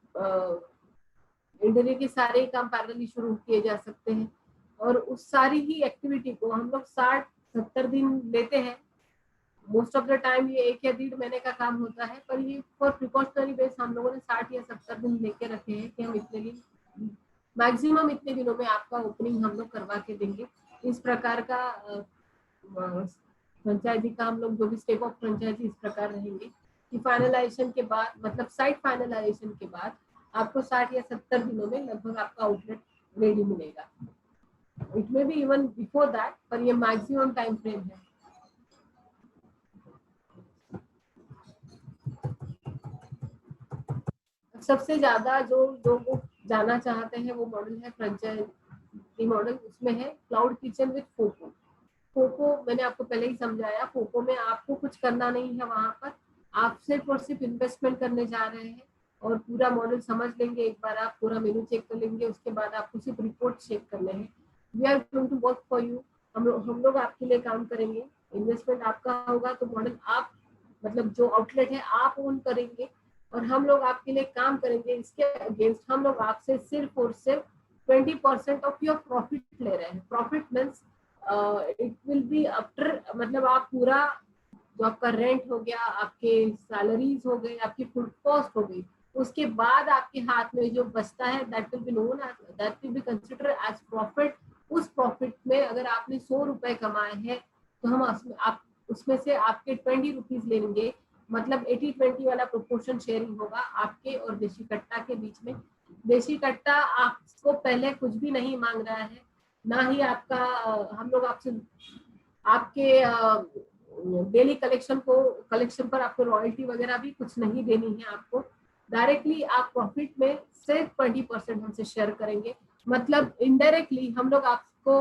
इंटीरियर के सारे काम पैरेलली शुरू किए जा सकते हैं। और उस सारी ही एक्टिविटी को हम लोग 60-70 दिन लेते हैं। मोस्ट ऑफ द टाइम ये 1 या 1.5 महीने का काम होता है, पर ये फॉर प्रिकॉशनरी बेस हम लोगों ने 60 या 70 दिन लेके रखे हैं कि हम इतने दिन मैक्सिमम इतने दिनों में आपका ओपनिंग हम लोग करवा के देंगे। इस प्रकार का फ्रेंचाइजी का हम लोग जो भी स्टेप ऑफ फ्रेंचाइजी इस प्रकार रहेंगे कि फाइनलाइजेशन के बाद, मतलब साइट फाइनलाइजेशन के बाद आपको 60 या 70 दिनों में लगभग आपका आउटलेट रेडी मिलेगा। It may be even before that, पर ये मैक्सिमम टाइम फ्रेम है। सबसे ज्यादा जो लोग जाना चाहते हैं वो मॉडल है फ्रेंचाइजी मॉडल। उसमें है cloud kitchen with FOCO. FOCO मैंने आपको पहले ही समझाया, फोको में आपको कुछ करना नहीं है, वहां पर आप सिर्फ और सिर्फ इन्वेस्टमेंट करने जा रहे हैं और पूरा मॉडल समझ लेंगे। एक बार आप पूरा मेनू चेक कर लेंगे, उसके बाद आपको सिर्फ रिपोर्ट चेक करने हैं। We are going to work for you. हम लोग आपके लिए काम करेंगे। इन्वेस्टमेंट आपका होगा तो मॉडल आप, मतलब जो आउटलेट है आप ओन करेंगे और हम लोग आपके लिए काम करेंगे। इसके अगेंस्ट हम लोग आपसे सिर्फ और सिर्फ 20% ऑफ योर प्रॉफिट ले रहे हैं। Profit means it will be after, मतलब आप पूरा जो आपका रेंट हो गया, आपके सैलरीज हो गई, आपकी फूड कॉस्ट हो गई, उसके बाद आपके हाथ में जो बचता है that will be known as, that will be consider as profit. उस प्रॉफिट में अगर आपने 100 रुपए कमाए हैं तो हम आप उसमें से आपके 20 रुपीज लेंगे। मतलब 80-20 वाला प्रोपोर्शन शेयरिंग होगा आपके और देशी कट्टा के बीच में। देशी कट्टा आपको पहले कुछ भी नहीं मांग रहा है, ना ही आपका हम लोग आपसे आपके डेली कलेक्शन पर आपको रॉयल्टी वगैरह भी कुछ नहीं देनी है आपको। डायरेक्टली आप प्रॉफिट में सिर्फ 20% हमसे शेयर करेंगे। मतलब इनडायरेक्टली हम लोग आपको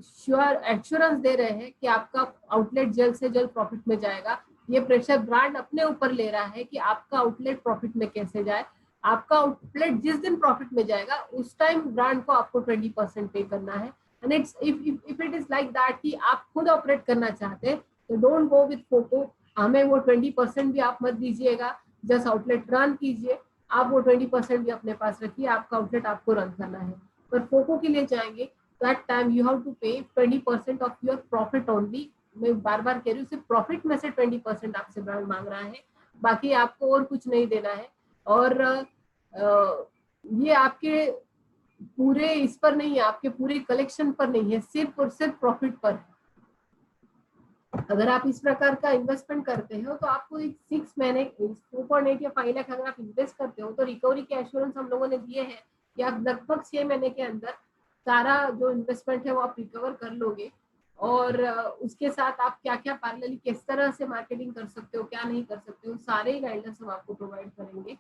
श्योर एश्योरेंस दे रहे हैं कि आपका आउटलेट जल्द से जल्द प्रॉफिट में जाएगा। ये प्रेशर ब्रांड अपने ऊपर ले रहा है कि आपका आउटलेट प्रॉफिट में कैसे जाए। आपका आउटलेट जिस दिन प्रॉफिट में जाएगा उस टाइम ब्रांड को आपको 20% पे करना है। And it's if it is like that कि आप खुद ऑपरेट करना चाहते हैं तो डोंट गो विथ फोको। हमें वो 20% भी आप मत दीजिएगा, जस्ट आउटलेट रन कीजिए। आप वो 20% भी अपने पास रखिए, आपका आउटलेट आपको रन करना है। पर फोको के लिए जाएंगे that time you have to pay 20% of your profit only. मैं बार बार कह रही हूँ, सिर्फ प्रॉफिट में से 20% आपसे ब्रांड मांग रहा है, बाकी आपको और कुछ नहीं देना है। और ये आपके पूरे इस पर नहीं है, आपके पूरे कलेक्शन पर नहीं है, सिर्फ और सिर्फ प्रॉफिट पर। अगर आप इस प्रकार का इन्वेस्टमेंट करते हो तो आपको एक 6 महीने 4.8 या 5 लाख अगर आप इन्वेस्ट करते हो तो रिकवरी के एश्योरेंस हम लोगों ने दिए हैं कि आप लगभग 6 महीने के अंदर सारा जो इन्वेस्टमेंट है वो आप रिकवर कर लोगे। और उसके साथ आप क्या क्या पैरेलली किस तरह से मार्केटिंग कर सकते हो, क्या नहीं कर सकते हो, सारे गाइडेंस हम आपको प्रोवाइड करेंगे।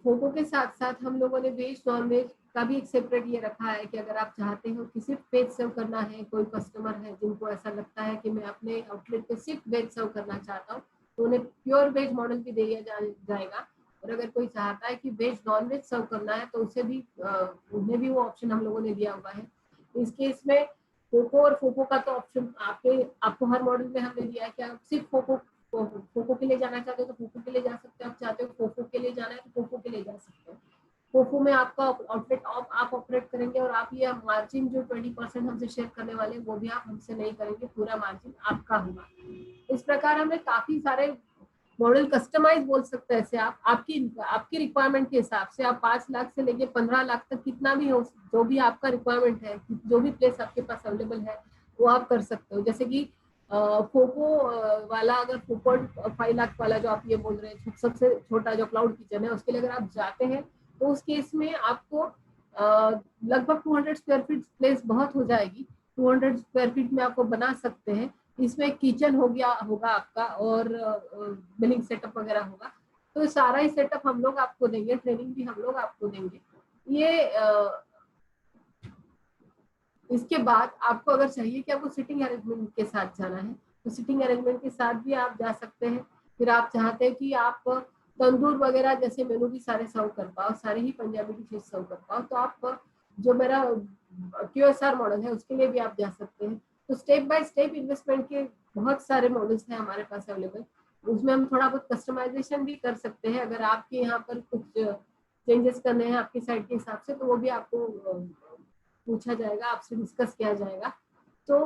फोको के साथ साथ हम लोगों ने वेज नॉन वेज का भी एक सेपरेट ये रखा है कि अगर आप चाहते हो कि सिर्फ वेज सर्व करना है, कोई कस्टमर है जिनको ऐसा लगता है कि मैं अपने आउटलेट पे सिर्फ वेज सर्व करना चाहता हूँ तो उन्हें प्योर वेज मॉडल भी दिया जाएगा। और अगर कोई चाहता है कि वेज नॉन वेज सर्व करना है तो उसे भी उन्हें भी वो ऑप्शन हम लोगों ने दिया हुआ है। इस केस में फोको और फोको का तो ऑप्शन आपको हर मॉडल में हमने दिया है कि आप सिर्फ फोको के लिए जाना चाहते हो तो फोको के लिए जा सकते हो, आप चाहते हो फोको के लिए जाना है तो फोको के लिए जा सकते हो। फोको में आपका आउटलेट आप ऑपरेट करेंगे और आप ये मार्जिन जो 20% हमसे शेयर करने वाले वो भी आप हमसे नहीं करेंगे, पूरा मार्जिन आपका होगा। इस प्रकार हमने काफी सारे मॉडल कस्टमाइज बोल सकते हैं ऐसे आप आपकी रिक्वायरमेंट के हिसाब से आप 5 लाख से लेके 15 लाख तक कितना भी हो, जो भी आपका रिक्वायरमेंट है, जो भी प्लेस आपके पास अवेलेबल है वो आप कर सकते हो। जैसे कि फोको वाला अगर 4.5 लाख वाला जो आप ये बोल रहे हैं सबसे छोटा जो क्लाउड किचन है उसके लिए अगर आप जाते हैं तो उस केस में आपको लगभग 200 स्क्वायर फीट प्लेस बहुत हो जाएगी। 200 स्क्वायर फीट में आपको बना सकते हैं। इसमें किचन होगा आपका और बिलिंग सेटअप वगैरह होगा। तो सारा ही सेटअप हम लोग आपको देंगे, ट्रेनिंग भी हम लोग आपको देंगे। ये इसके बाद आपको अगर चाहिए कि आपको सिटिंग अरेंजमेंट के साथ जाना है तो सिटिंग अरेंजमेंट के साथ भी आप जा सकते हैं। फिर आप चाहते हैं कि आप तंदूर वगैरह जैसे मेनू भी सारे सर्व कर पाओ, सारे ही पंजाबी डिशेज सर्व कर पाओ, तो आप जो मेरा QSR मॉडल है उसके लिए भी आप जा सकते हैं। तो स्टेप बाय स्टेप इन्वेस्टमेंट के बहुत सारे मॉडल्स हैं हमारे पास अवेलेबल। उसमें हम थोड़ा बहुत कस्टमाइजेशन भी कर सकते हैं। अगर आपके यहाँ पर कुछ चेंजेस करने हैं आपकी साइड के हिसाब से तो वो भी आपको पूछा जाएगा, आपसे डिस्कस किया जाएगा। तो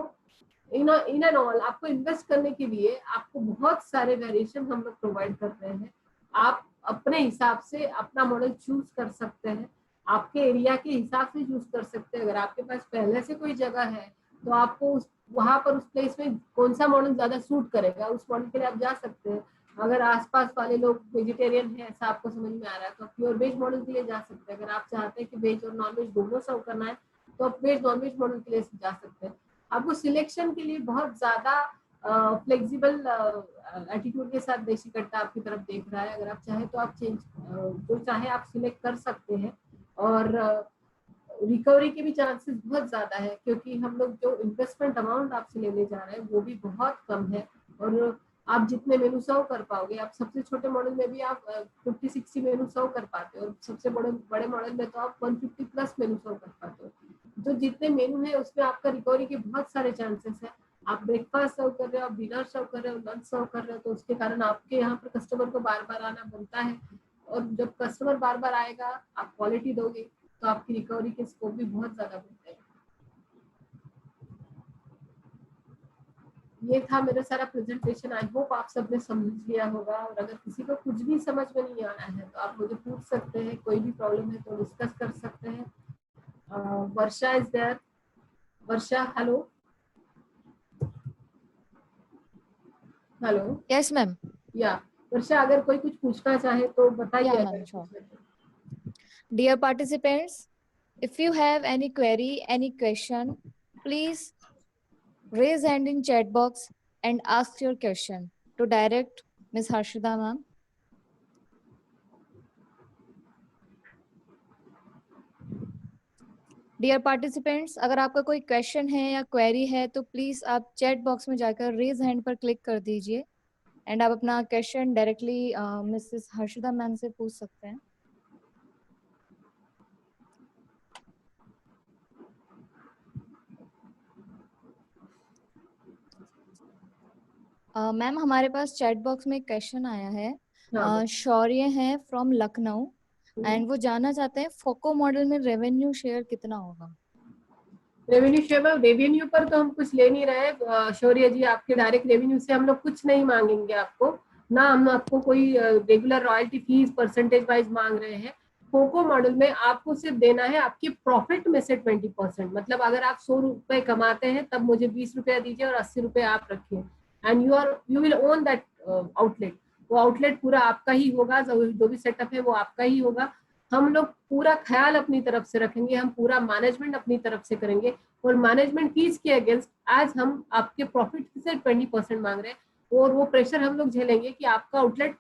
इन एंड ऑल आपको इन्वेस्ट करने के लिए आपको बहुत सारे वेरिएशन हम लोग प्रोवाइड कर रहे हैं। आप अपने हिसाब से अपना मॉडल चूज कर सकते हैं, आपके एरिया के हिसाब से चूज कर सकते हैं। अगर आपके पास पहले से कोई जगह है तो आपको वहां पर उस प्लेस में कौन सा मॉडल ज्यादा सूट करेगा, उस मॉडल के लिए आप जा सकते हैं। अगर आसपास वाले लोग वेजिटेरियन है, ऐसा आपको समझ में आ रहा है, तो प्योर वेज मॉडल के लिए जा सकते हैं। अगर आप चाहते हैं कि वेज और नॉन वेज दोनों सर्व करना है तो आप वेज नॉन वेज मॉडल के लिए जा सकते हैं। आपको सिलेक्शन के लिए बहुत ज्यादा फ्लेक्सिबल एटीट्यूड के साथ देशी कट्टा आपकी तरफ देख रहा है। अगर आप चाहे तो आप चेंज जो चाहे आप सिलेक्ट कर सकते हैं। और रिकवरी के भी चांसेस बहुत ज्यादा है, क्योंकि हम लोग जो इन्वेस्टमेंट अमाउंट आपसे लेने जा रहे हैं वो भी बहुत कम है। और आप जितने मेनू सर्व कर पाओगे, आप सबसे छोटे मॉडल में भी आप 50-60 मेनू सर्व कर पाते हो, और सबसे बड़े मॉडल में तो आप 150 प्लस मेनू सर्व कर पाते हो। जो जितने मेनू है उसमें आपका रिकवरी के बहुत सारे चांसेस है। आप ब्रेकफास्ट सर्व कर रहे हो, आप डिनर सर्व कर रहे हो, लंच सर्व कर रहे हो, तो उसके कारण आपके यहाँ पर कस्टमर को बार बार आना बनता है। और जब कस्टमर बार बार आएगा, आप क्वालिटी दोगे, तो आपकी रिकवरी के स्कोप भी बहुत ज्यादा बढ़ते हैं। ये था मेरा सारा प्रेजेंटेशन। आई होप आप सबने समझ लिया होगा। और अगर किसी को कुछ भी समझ में नहीं आ रहा है तो आप मुझे पूछ सकते हैं, कोई भी प्रॉब्लम है तो डिस्कस कर सकते हैं। Varsha is there. Varsha, hello hello. Yes ma'am. Yeah Varsha, अगर कोई कुछ पूछना चाहे तो बताइए। Yeah, ma'am, sure. Dear participants, if you have any query, any question, please raise hand in chat box and ask your question to direct Ms. Harshida ma'am. Dear participants, अगर आपका कोई क्वेश्चन है या क्वेरी है तो please आप chat box में जाकर रेज हैंड पर क्लिक कर दीजिए एंड आप अपना question directly Mrs Harshida ma'am से पूछ सकते हैं। मैम हमारे पास चैट बॉक्स में एक क्वेश्चन आया है। शौर्य है फ्रॉम लखनऊ एंड वो जानना चाहते हैं फोको मॉडल में रेवेन्यू शेयर कितना होगा। रेवेन्यू पर तो हम कुछ ले नहीं रहे शौर्य जी। आपके डायरेक्ट रेवेन्यू से हम लोग कुछ नहीं मांगेंगे आपको, ना हम आपको कोई regular royalty fees percentage wise मांग रहे हैं। फोको मॉडल में आपको सिर्फ देना है आपके प्रॉफिट में से 20%। मतलब अगर आप 100 रुपए कमाते हैं तब मुझे 20 रुपया दीजिए और 80 रुपए आप रखिए, and you will own that outlet. वो आउटलेट पूरा आपका ही होगा, जो भी सेटअप है वो आपका ही होगा। हम लोग पूरा ख्याल अपनी तरफ से रखेंगे, हम पूरा मैनेजमेंट अपनी तरफ से करेंगे। और मैनेजमेंट फीस के अगेंस्ट आज हम आपके प्रॉफिट से 20% मांग रहे हैं। और वो प्रेशर हम लोग झेलेंगे कि आपका आउटलेट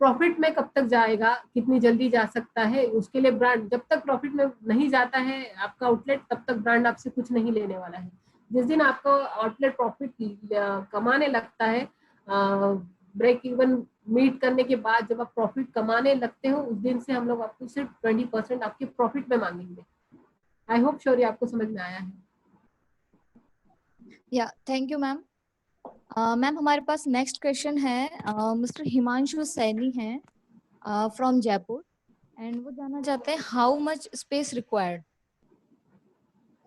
प्रॉफिट में कब तक जाएगा, कितनी जल्दी जा सकता है। उसके लिए ब्रांड जब तक प्रॉफिट में नहीं जाता है आपका आउटलेट, तब तक ब्रांड आपसे कुछ नहीं लेने वाला है। जिस दिन आपका आउटलेट प्रॉफिट कमाने लगता है, ब्रेक इवन मीट करने के बाद जब आप प्रॉफिट कमाने लगते हो, उस दिन से हम लोग आपको सिर्फ 20% आपके प्रॉफिट में मांगेंगे। आई होप शौर्य आपको समझ में आया है। या थैंक यू मैम। मैम हमारे पास नेक्स्ट क्वेश्चन है मिस्टर हिमांशु सैनी है फ्रॉम जयपुर एंड वो जानना चाहते हैं हाउ मच स्पेस रिक्वायर्ड,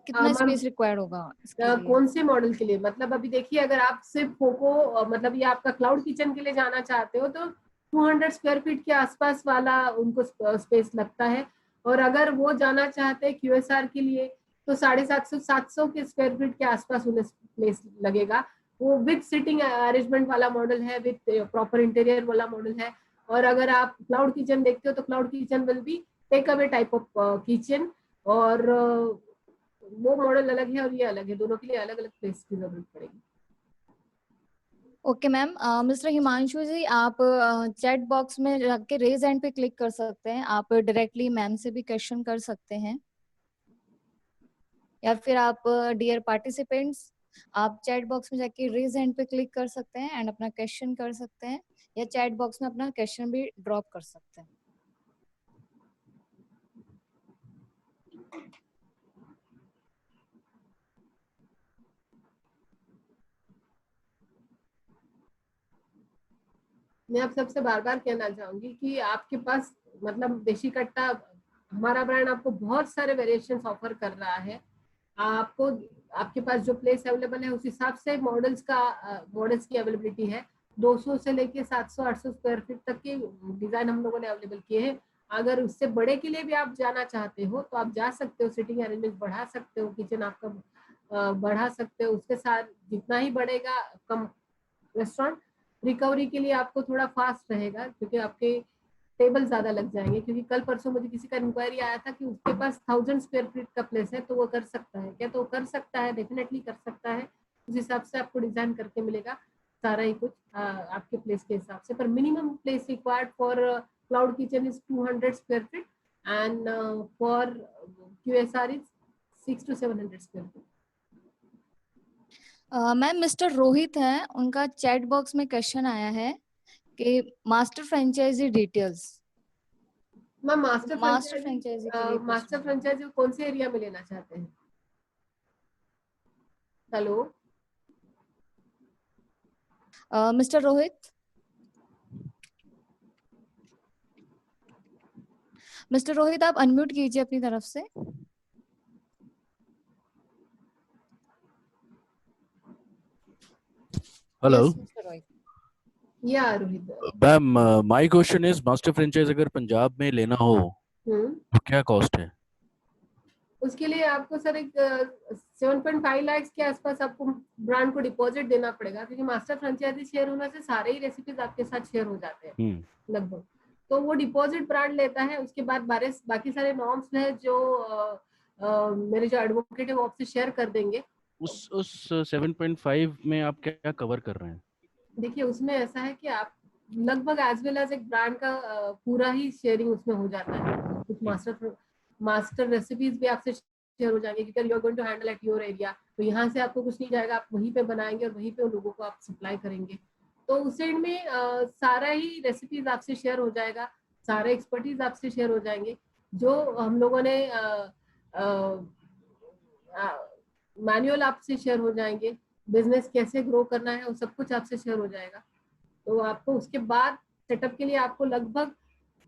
कितना स्पेस रिक्वायर्ड होगा इसके लिए। कौन से मॉडल के लिए? मतलब अभी देखिए, अगर आप सिर्फ फोको मतलब ये आपका क्लाउड किचन के लिए जाना चाहते हो तो 200 स्क्वायर फीट के आसपास वाला उनको स्पेस लगता है। और अगर वो जाना चाहते हैं क्यूएसआर के लिए तो 750-700 के स्क्वायर फीट के आसपास उन्हें स्पेस लगेगा। वो विद सिटिंग अरेंजमेंट वाला मॉडल है, विद प्रॉपर इंटीरियर वाला मॉडल है। और अगर आप क्लाउड किचन देखते हो तो cloud kitchen will be take away type of kitchen. और वो मॉडल अलग है और ये अलग है, दोनों के लिए अलग अलग प्लेस की जरूरत पड़ेगी। Okay ma'am. मिस्टर हिमांशु जी, आप चैट बॉक्स में जाके रेज हैंड पे क्लिक कर सकते हैं, आप डायरेक्टली मैम से भी क्वेश्चन कर सकते हैं, या फिर आप डियर पार्टिसिपेंट्स आप चैट बॉक्स में जाके रेज हैंड पे क्लिक कर सकते हैं एंड अपना क्वेश्चन कर सकते हैं, या चैट बॉक्स में अपना क्वेश्चन भी ड्रॉप कर सकते हैं। मैं आप सबसे बार बार कहना चाहूंगी कि आपके पास मतलब देशी कट्टा हमारा ब्रांड आपको बहुत सारे वेरिएशंस ऑफर कर रहा है। आपको आपके पास जो प्लेस अवेलेबल है उस हिसाब से मॉडल्स की अवेलेबिलिटी है। 200 से लेके 700-800 स्क्वायर फीट तक के डिजाइन हम लोगों ने अवेलेबल किए हैं। अगर उससे बड़े के लिए भी आप जाना चाहते हो तो आप जा सकते हो, सिटिंग अरेंजमेंट बढ़ा सकते हो, किचन आपका बढ़ा सकते हो। उसके साथ जितना ही बढ़ेगा कम रेस्टोरेंट, रिकवरी के लिए आपको थोड़ा फास्ट रहेगा क्योंकि आपके टेबल ज्यादा लग जाएंगे। क्योंकि कल परसों मुझे किसी का इंक्वायरी आया था कि उसके पास 1000 स्क्वायर फीट का प्लेस है, तो वो कर सकता है क्या? तो वो कर सकता है, डेफिनेटली कर सकता है। उस हिसाब से आपको डिजाइन करके मिलेगा सारा ही कुछ आपके प्लेस के हिसाब से। पर minimum place required for cloud kitchen is 200 square feet and for QSR is 600 to 700 square feet. Ma'am mister Rohit हैं, उनका चैट बॉक्स में क्वेश्चन आया है कि master franchisee details. Ma'am master franchisee के लिए मास्टर फ्रेंचाइजी कौन से एरिया में लेना चाहते हैं? Hello mister Rohit, mister Rohit आप अनम्यूट कीजिए अपनी तरफ से। Hello mister Rohit. Yeah Rohit. Ma'am, my question is master franchise अगर पंजाब में लेना हो तो क्या कॉस्ट है? उसके लिए आपको सर एक 7.5 लाख के आसपास आपको ब्रांड को डिपॉजिट देना पड़ेगा, क्योंकि मास्टर फ्रेंचाइजी शेयर होने से सारे ही रेसिपीज आपके साथ शेयर हो जाते हैं लगभग। तो वो डिपॉजिट ब्रांड लेता है। उसके बाद बाकी सारे नॉर्म्स हैं जो मेरे जो एडवोकेट है वो आपसे शेयर कर देंगे। उस 7.5 में आप क्या कवर कर रहे हैं? देखिए उसमें ऐसा है कि आप लगभग एज वेल एज एक ब्रांड का पूरा ही शेयरिंग उसमें हो जाता है। कुछ मास्टर रेसिपीज भी आपसे शेयर हो जाएंगे क्योंकि you are going to handle at your area. तो यहाँ से आपको कुछ नहीं जाएगा, आप वहीं पे बनाएंगे और वहीं पे उन लोगों को आप सप्लाई करेंगे। तो उस एंड में सारा ही रेसिपीज आपसे शेयर हो जाएगा, सारे एक्सपर्टीज आपसे शेयर हो जाएंगे। जो हम लोगों ने मैनुअल आपसे शेयर हो जाएंगे, बिजनेस कैसे ग्रो करना है वो सब कुछ आपसे शेयर हो जाएगा। तो आपको उसके बाद सेटअप के लिए आपको लगभग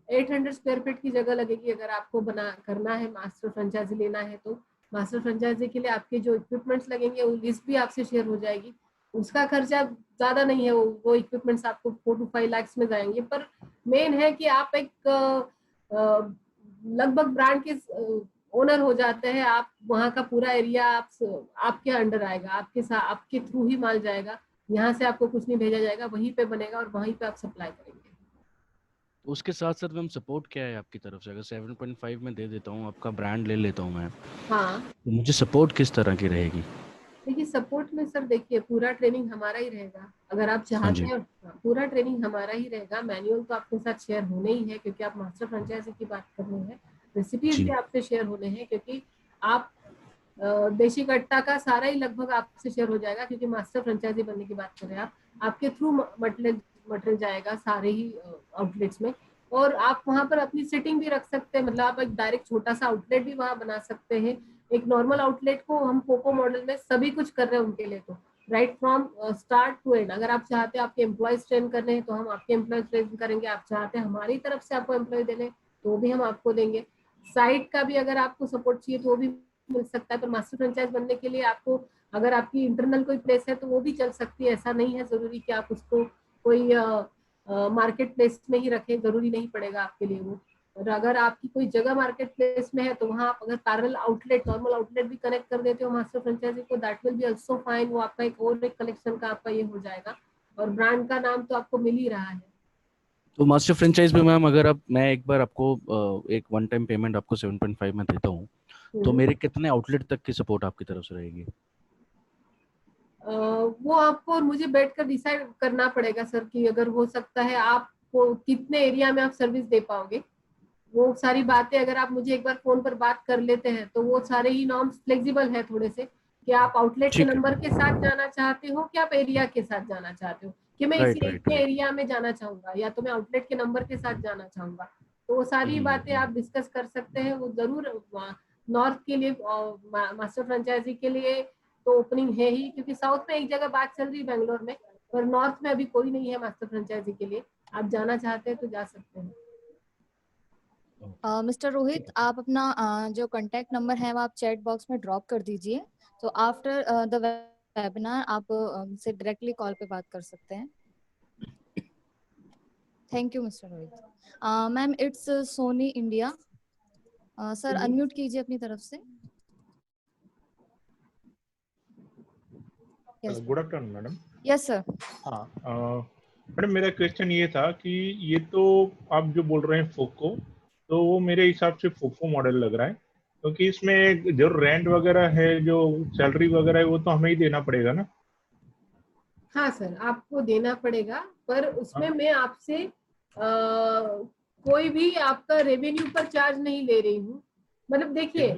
800 स्क्वायर फीट की जगह लगेगी अगर आपको बना करना है, मास्टर फ्रेंचाइजी लेना है। तो मास्टर फ्रेंचाइजी के लिए आपके जो इक्विपमेंट्स लगेंगे वो लिस्ट भी आपसे शेयर हो जाएगी। उसका खर्चा ज्यादा नहीं है, वो इक्विपमेंट्स आपको 4 to 5 लाख में जाएंगे। पर मेन है कि आप एक लगभग ब्रांड के ओनर हो जाते हैं। आप वहाँ का पूरा एरिया आपके अंडर आएगा, आपके थ्रू ही माल जाएगा। यहाँ से आपको कुछ नहीं भेजा जाएगा, वहीं पे बनेगा और वहीं पे आप सप्लाई करेंगे। उसके साथ साथ मैम सपोर्ट क्या है आपकी तरफ से? अगर 7.5 में दे देता हूँ, आपका ब्रांड ले लेता हूँ मैं, हाँ तो मुझे सपोर्ट किस तरह की रहेगी? देखिए सपोर्ट में सर देखिए पूरा ट्रेनिंग हमारा ही रहेगा। अगर आप हाँ चाहते जी। हैं पूरा ट्रेनिंग हमारा ही रहेगा। मैनुअल तो आपके साथ शेयर होने ही है क्योंकि आप मास्टर फ्रेंचाइजी की बात कर रहे हैं। रेसिपीज भी जी आपसे शेयर होने हैं क्योंकि आप देशी कट्टा का सारा ही लगभग आपसे शेयर हो जाएगा, क्योंकि मास्टर फ्रेंचाइजी बनने की बात कर रहे हैं आप। आपके थ्रू मटेरियल जाएगा सारे ही आउटलेट्स में। और आप वहां पर अपनी सेटिंग भी रख सकते हैं, मतलब आप एक डायरेक्ट छोटा सा आउटलेट भी वहां बना सकते हैं। एक नॉर्मल आउटलेट को हम पोको मॉडल में सभी कुछ कर रहे हैं उनके लिए। तो right from start to end, अगर आप चाहते हैं आपके एम्प्लॉयज ट्रेन करने हैं तो हम आपके एम्प्लॉयज ट्रेन करेंगे। आप चाहते हैं हमारी तरफ से आपको एम्प्लॉय देने तो भी हम आपको देंगे। साइट का भी अगर आपको सपोर्ट चाहिए तो वो भी मिल सकता है। पर मास्टर फ्रेंचाइज बनने के लिए आपको अगर आपकी इंटरनल कोई प्लेस है तो वो भी चल सकती है। ऐसा नहीं है जरूरी कि आप उसको कोई मार्केट प्लेस में ही रखें, जरूरी नहीं पड़ेगा आपके लिए वो। और अगर आपकी कोई जगह मार्केट प्लेस में है तो वहाँ आप अगर पैरेलल आउटलेट, नॉर्मल आउटलेट भी कनेक्ट कर देते हो मास्टर फ्रेंचाइजी को, that will be also fine. वो आपका एक और एक कलेक्शन का आपका ये हो जाएगा और ब्रांड का नाम तो आपको मिल ही रहा है। तो मास्टर फ्रेंचाइज में मैम, अगर मैं एक बार आपको एक वन टाइम पेमेंट आपको 7.5 में देता हूँ, तो मेरे कितने आउटलेट तक की सपोर्ट आपकी तरफ से रहेगी? वो आपको और मुझे बैठकर डिसाइड करना पड़ेगा सर कि अगर हो सकता है आपको कितने एरिया में आप सर्विस दे पाओगे। वो सारी बातें अगर आप मुझे एक बार फोन पर बात कर लेते हैं तो वो सारे ही नॉर्म्स फ्लेक्सिबल है थोड़े से, कि आप आउटलेट के ठीक है। नंबर के साथ जाना चाहते हो कि आप एरिया के साथ जाना चाहते हो, कि मैं राइट इसी राइट इतने राइट। एरिया में जाना चाहूंगा या तो मैं आउटलेट के नंबर के साथ जाना चाहूंगा। तो वो सारी बातें आप डिस्कस कर सकते हैं। वो जरूर नॉर्थ के लिए मास्टर फ्रेंचाइजी के लिए तो ओपनिंग है ही, क्योंकि साउथ में एक जगह बात चल रही है बेंगलोर में, पर नॉर्थ में अभी कोई नहीं है मास्टर फ्रेंचाइजी के लिए। आप जाना चाहते हैं तो जा सकते हैं। मिस्टर रोहित, आप अपना जो कांटेक्ट नंबर है वो आप चैट बॉक्स में ड्रॉप कर दीजिए, तो आफ्टर द वेबिनार आप से डायरेक्टली कॉल पे बात कर सकते हैं। Thank you mister Rohit. Ma'am it's Soni India, sir unmute कीजिए अपनी तरफ से। Good afternoon madam. Yes sir. हाँ मैडम, मेरा क्वेश्चन ये था कि ये तो आप जो बोल रहे हैं फोको, तो वो मेरे हिसाब से फोको मॉडल लग रहा है, क्योंकि इसमें जो रेंट वगैरह है, जो सैलरी वगैरह है, वो तो हमें ही देना पड़ेगा ना। हाँ सर, आपको देना पड़ेगा, पर उसमें मैं आपसे कोई भी आपका रेवेन्यू पर चार्ज नहीं ले रही हूँ। मतलब देखिए,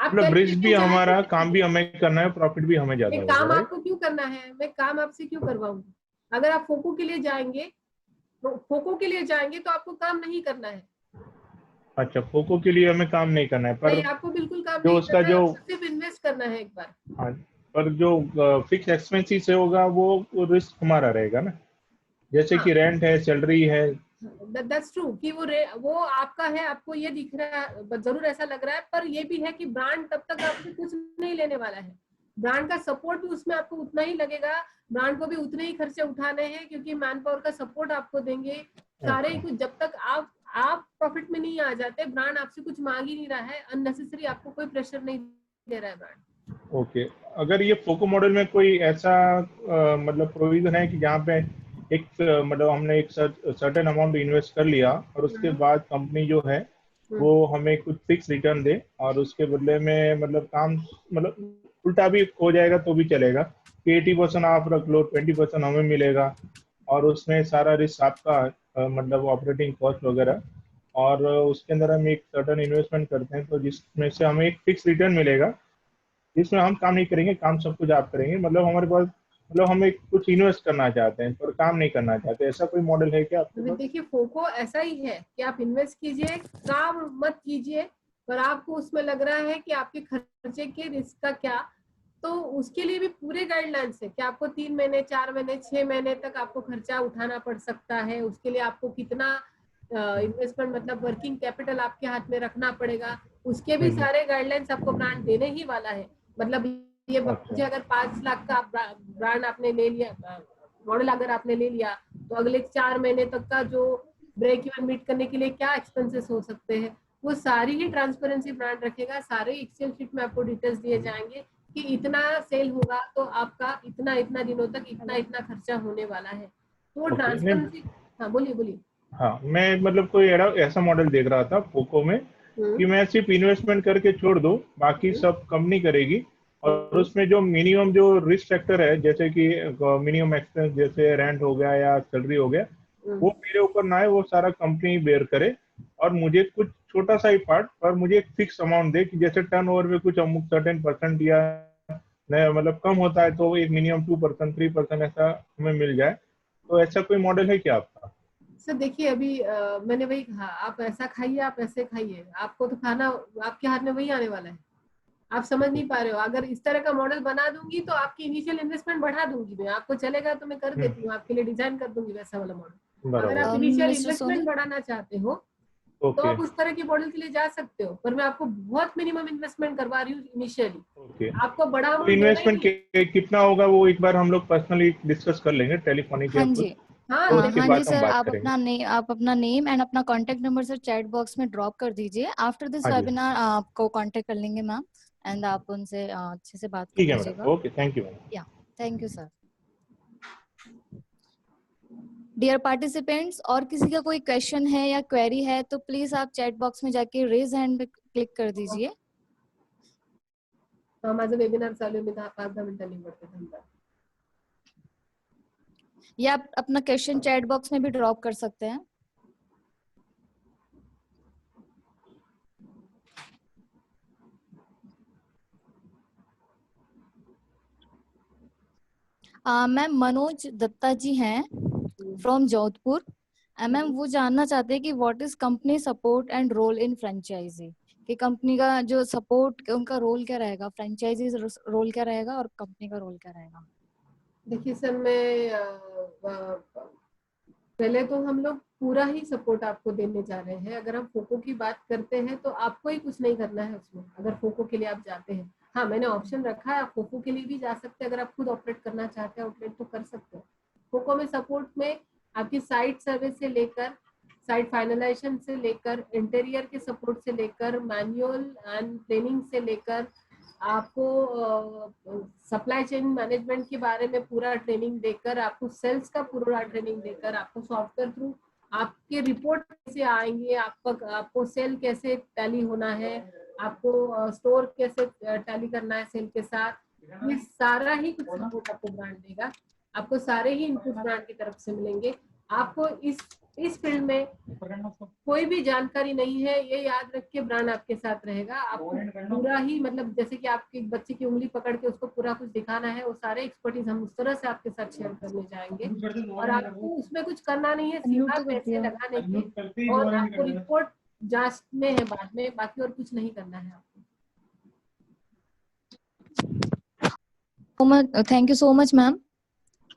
आप मतलब रिस्क भी calculation हमारा, चाहे तो काम भी हमें करना है, प्रॉफिट भी हमें ज्यादा ये होगा, काम राइट? आपको क्यों करना है, मैं काम आपसे क्यों करवाऊंगी? अगर आप फोको के लिए जाएंगे, तो फोको के लिए जाएंगे तो आपको काम नहीं करना है। अच्छा, फोको के लिए हमें काम नहीं करना है, पर नहीं, आपको बिल्कुल काम जो नहीं उसका करना है, जो आपको सिर्फ इन्वेस्ट करना है एक बार। हाँ, पर जो फिक्स एक्सपेंसेस से होगा वो रिस्क हमारा रहेगा ना, जैसे हाँ, कि रेंट है, सैलरी है। दैट्स ट्रू कि वो आपका है, आपको ये दिख रहा है, जरूर ऐसा लग रहा है, पर ये भी है कि ब्रांड तब तक आपसे कुछ नहीं लेने वाला है। ब्रांड का सपोर्ट भी उसमें आपको उतना ही लगेगा, ब्रांड को भी उतने ही खर्चे उठाने हैं, क्योंकि मैन पावर का सपोर्ट आपको देंगे सारे ही कुछ। जब तक आप प्रॉफिट में नहीं आ जाते, ब्रांड आपसे कुछ मांग ही नहीं रहा है, अननेसेसरी आपको कोई प्रेशर नहीं दे रहा है ब्रांड। ओके, अगर ये फोको मॉडल में कोई ऐसा मतलब प्रोविजन है कि जहाँ पे एक मतलब हमने एक सर्टेन अमाउंट इन्वेस्ट कर लिया और उसके बाद कंपनी जो है वो हमें कुछ फिक्स रिटर्न दे, और उसके बदले में मतलब काम मतलब उल्टा भी हो जाएगा तो भी चलेगा कि 80% आप रख लो, 20% हमें मिलेगा, और उसमें सारा रिस्क आपका, मतलब ऑपरेटिंग कॉस्ट वगैरह, और उसके अंदर हम एक सर्टेन इन्वेस्टमेंट करते हैं तो जिसमें से हमें एक फिक्स रिटर्न मिलेगा, जिसमें हम काम नहीं करेंगे, काम सब कुछ आप करेंगे, मतलब हमारे पास, मतलब हम एक कुछ इन्वेस्ट करना चाहते हैं पर काम नहीं करना चाहते, ऐसा कोई मॉडल है क्या आपके अभी पास? देखिए, फोको ऐसा ही है कि आप इन्वेस्ट कीजिए, काम मत कीजिए, पर आपको उसमें लग रहा है कि आपके खर्चे के रिस्क का क्या, तो उसके लिए भी पूरे गाइडलाइंस है कि आपको 3 महीने, 4 महीने, 6 महीने तक आपको खर्चा उठाना पड़ सकता है। उसके लिए आपको कितना इन्वेस्टमेंट, मतलब वर्किंग कैपिटल आपके हाथ में रखना पड़ेगा, उसके भी सारे गाइडलाइंस आपको ब्रांड देने ही वाला है। मतलब ये अच्छा, अगर 5 लाख का ब्रांड आपने ले लिया, मॉडल अगर आपने ले लिया, तो अगले 4 महीने तक का जो ब्रेक इवन मीट करने के लिए क्या एक्सपेंसेस हो सकते हैं, वो सारी ही ट्रांसपेरेंसी ब्रांड रखेगा। सारे एक्सेल शीट में आपको डिटेल्स दिए जाएंगे कि इतना सेल होगा तो आपका इतना इतना दिनों तक इतना इतना खर्चा होने वाला है, तो वो ओके, नहीं, ट्रांसपेरेंसी। हाँ, बोलिए बोलिए। हाँ, मैं मतलब कोई ऐसा मॉडल देख रहा था पोको में कि हम्म मैं सिर्फ इन्वेस्टमेंट करके छोड़ दूं, बाकी हम्म सब कंपनी करेगी, और हम्म उसमें जो मिनिमम जो रिस्क फैक्टर है, जैसे कि मिनिमम एक्सपेंस जैसे रेंट हो गया या सैलरी हो गया, वो हम्म। मेरे ऊपर ना है, वो सारा कंपनी बेयर करे, और मुझे कुछ छोटा सा ही पार्ट पर मुझे एक फिक्स अमाउंट दे, कि जैसे टर्नओवर में कुछ अमुक सर्टेन परसेंट या नहीं, मतलब कम होता है तो एक मिनिमम 2%, 3% ऐसा हमें मिल जाए, तो ऐसा कोई मॉडल है क्या आपका? सर देखिए, अभी मैंने वही कहा, आप ऐसा खाइए, आप ऐसे खाइए, आपको तो खाना आपके हाथ में वही आने वाला है। आप समझ नहीं पा रहे हो। अगर इस तरह का मॉडल बना दूंगी तो आपकी इनिशियल इन्वेस्टमेंट बढ़ा दूंगी मैं, आपको चलेगा तो मैं कर देती हूँ, आपके लिए डिजाइन कर दूंगी वैसा वाला मॉडल। अगर आप बराबर। इनिशियल मिस्टर सोनी, इन्वेस्टमेंट बढ़ाना चाहते हो तो ओके, आप उस तरह के मॉडल के लिए जा सकते हो, पर मैं आपको बहुत मिनिमम इन्वेस्टमेंट करवा रही हूँ इनिशियली। ओके, आपको बड़ा तो अमाउंट देना ही इन्वेस्टमेंट नहीं। कितना होगा वो एक बार हम लोग पर्सनली डिस्कस कर लेंगे, टेलीफोनिक हाँ या कुछ, जी, हाँ, तो उसके हाँ जी बाद हम सर, बात करेंगे। आप अपना नेम एंड अपना contact number sir chat box में ड्रॉप कर दीजिए। आफ्टर दिस हाँ जी, वेबिनार आपको कांटेक्ट कर लेंगे मैम, एंड आप उनसे अच्छे से बात कर ठीक है मैडम, लीजिएगा। Okay, thank you madam. Yeah, thank you sir. Dear participants, और किसी का कोई क्वेश्चन है या क्वेरी है तो प्लीज आप चैट बॉक्स में जाके रेज हैंड पे क्लिक कर दीजिए, माझं वेबिनार चालू आहे, मी 5-10 मिनिटांनी निवडते, धन्यवाद। या आप अपना क्वेश्चन चैट बॉक्स में भी ड्रॉप कर सकते हैं। मैम मनोज दत्ता जी हैं फ्रॉम जोधपुर, मैम वो जानना चाहते हैं कि what is company support and role in franchisee, कि कंपनी का जो सपोर्ट, उनका रोल क्या रहेगा, फ्रेंचाइजी रोल क्या रहेगा और कंपनी का रोल क्या रहेगा। देखिए सर, मैं पहले तो हम लोग पूरा ही सपोर्ट आपको देने जा रहे हैं। अगर हम फोको की बात करते हैं तो आपको ही कुछ नहीं करना है उसमें, अगर फोको के लिए आप जाते हैं। हाँ, मैंने ऑप्शन रखा है, आप फोको के लिए भी जा सकते हैं। अगर आप खुद ऑपरेट करना चाहते हैं आउटलेट तो कर सकते हैं। फोको में सपोर्ट में आपकी साइट सर्विस से लेकर, साइट फाइनलाइजेशन से लेकर, इंटीरियर के सपोर्ट से लेकर, मैनुअल एंड ट्रेनिंग से लेकर, आपको सप्लाई चेन मैनेजमेंट के बारे में पूरा ट्रेनिंग देकर, आपको सेल्स का पूरा ट्रेनिंग देकर, आपको सॉफ्टवेयर थ्रू आपके रिपोर्ट कैसे आएंगे, आपको सेल कैसे टैली होना है, आपको स्टोर कैसे टैली करना है सेल के साथ, ये सारा ही कुछ सपोर्ट आपको ब्रांड देगा। आपको सारे ही इनपुट ब्रांड की तरफ से मिलेंगे। आपको इस फील्ड में कोई भी जानकारी नहीं है, ये याद रख के ब्रांड आपके साथ रहेगा। आपको पूरा ही मतलब जैसे कि आपके बच्चे की उंगली पकड़ के उसको पूरा कुछ दिखाना है, वो सारे एक्सपर्टीज हम उस तरह से आपके साथ शेयर करने जाएंगे। और आपको उसमें कुछ करना नहीं है, सीधा पैसे लगाने के, और आपको रिपोर्ट जांच में है बाद में, बाकी और कुछ नहीं करना है आपको। Thank you so much ma'am.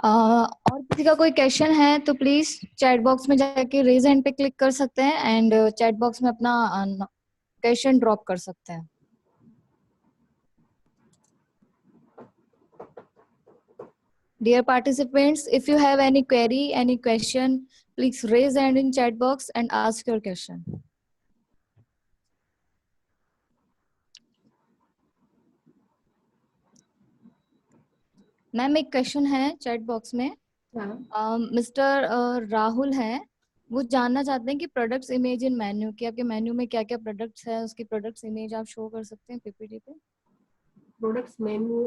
और किसी का कोई क्वेश्चन है तो प्लीज चैट बॉक्स में जाके रेज हैंड पे क्लिक कर सकते हैं एंड चैट बॉक्स में अपना क्वेश्चन ड्रॉप कर सकते हैं। Dear participants, if you have any query, any question, please raise hand in chat box and ask your question. Ma'am एक क्वेश्चन है चैट बॉक्स में। मिस्टर राहुल है, वो जानना चाहते हैं कि प्रोडक्ट्स इमेज इन मेन्यू, कि आपके मेन्यू में क्या क्या प्रोडक्ट्स है, उसकी प्रोडक्ट्स इमेज आप शो कर सकते हैं पीपीटी पे। प्रोडक्ट्स मेन्यू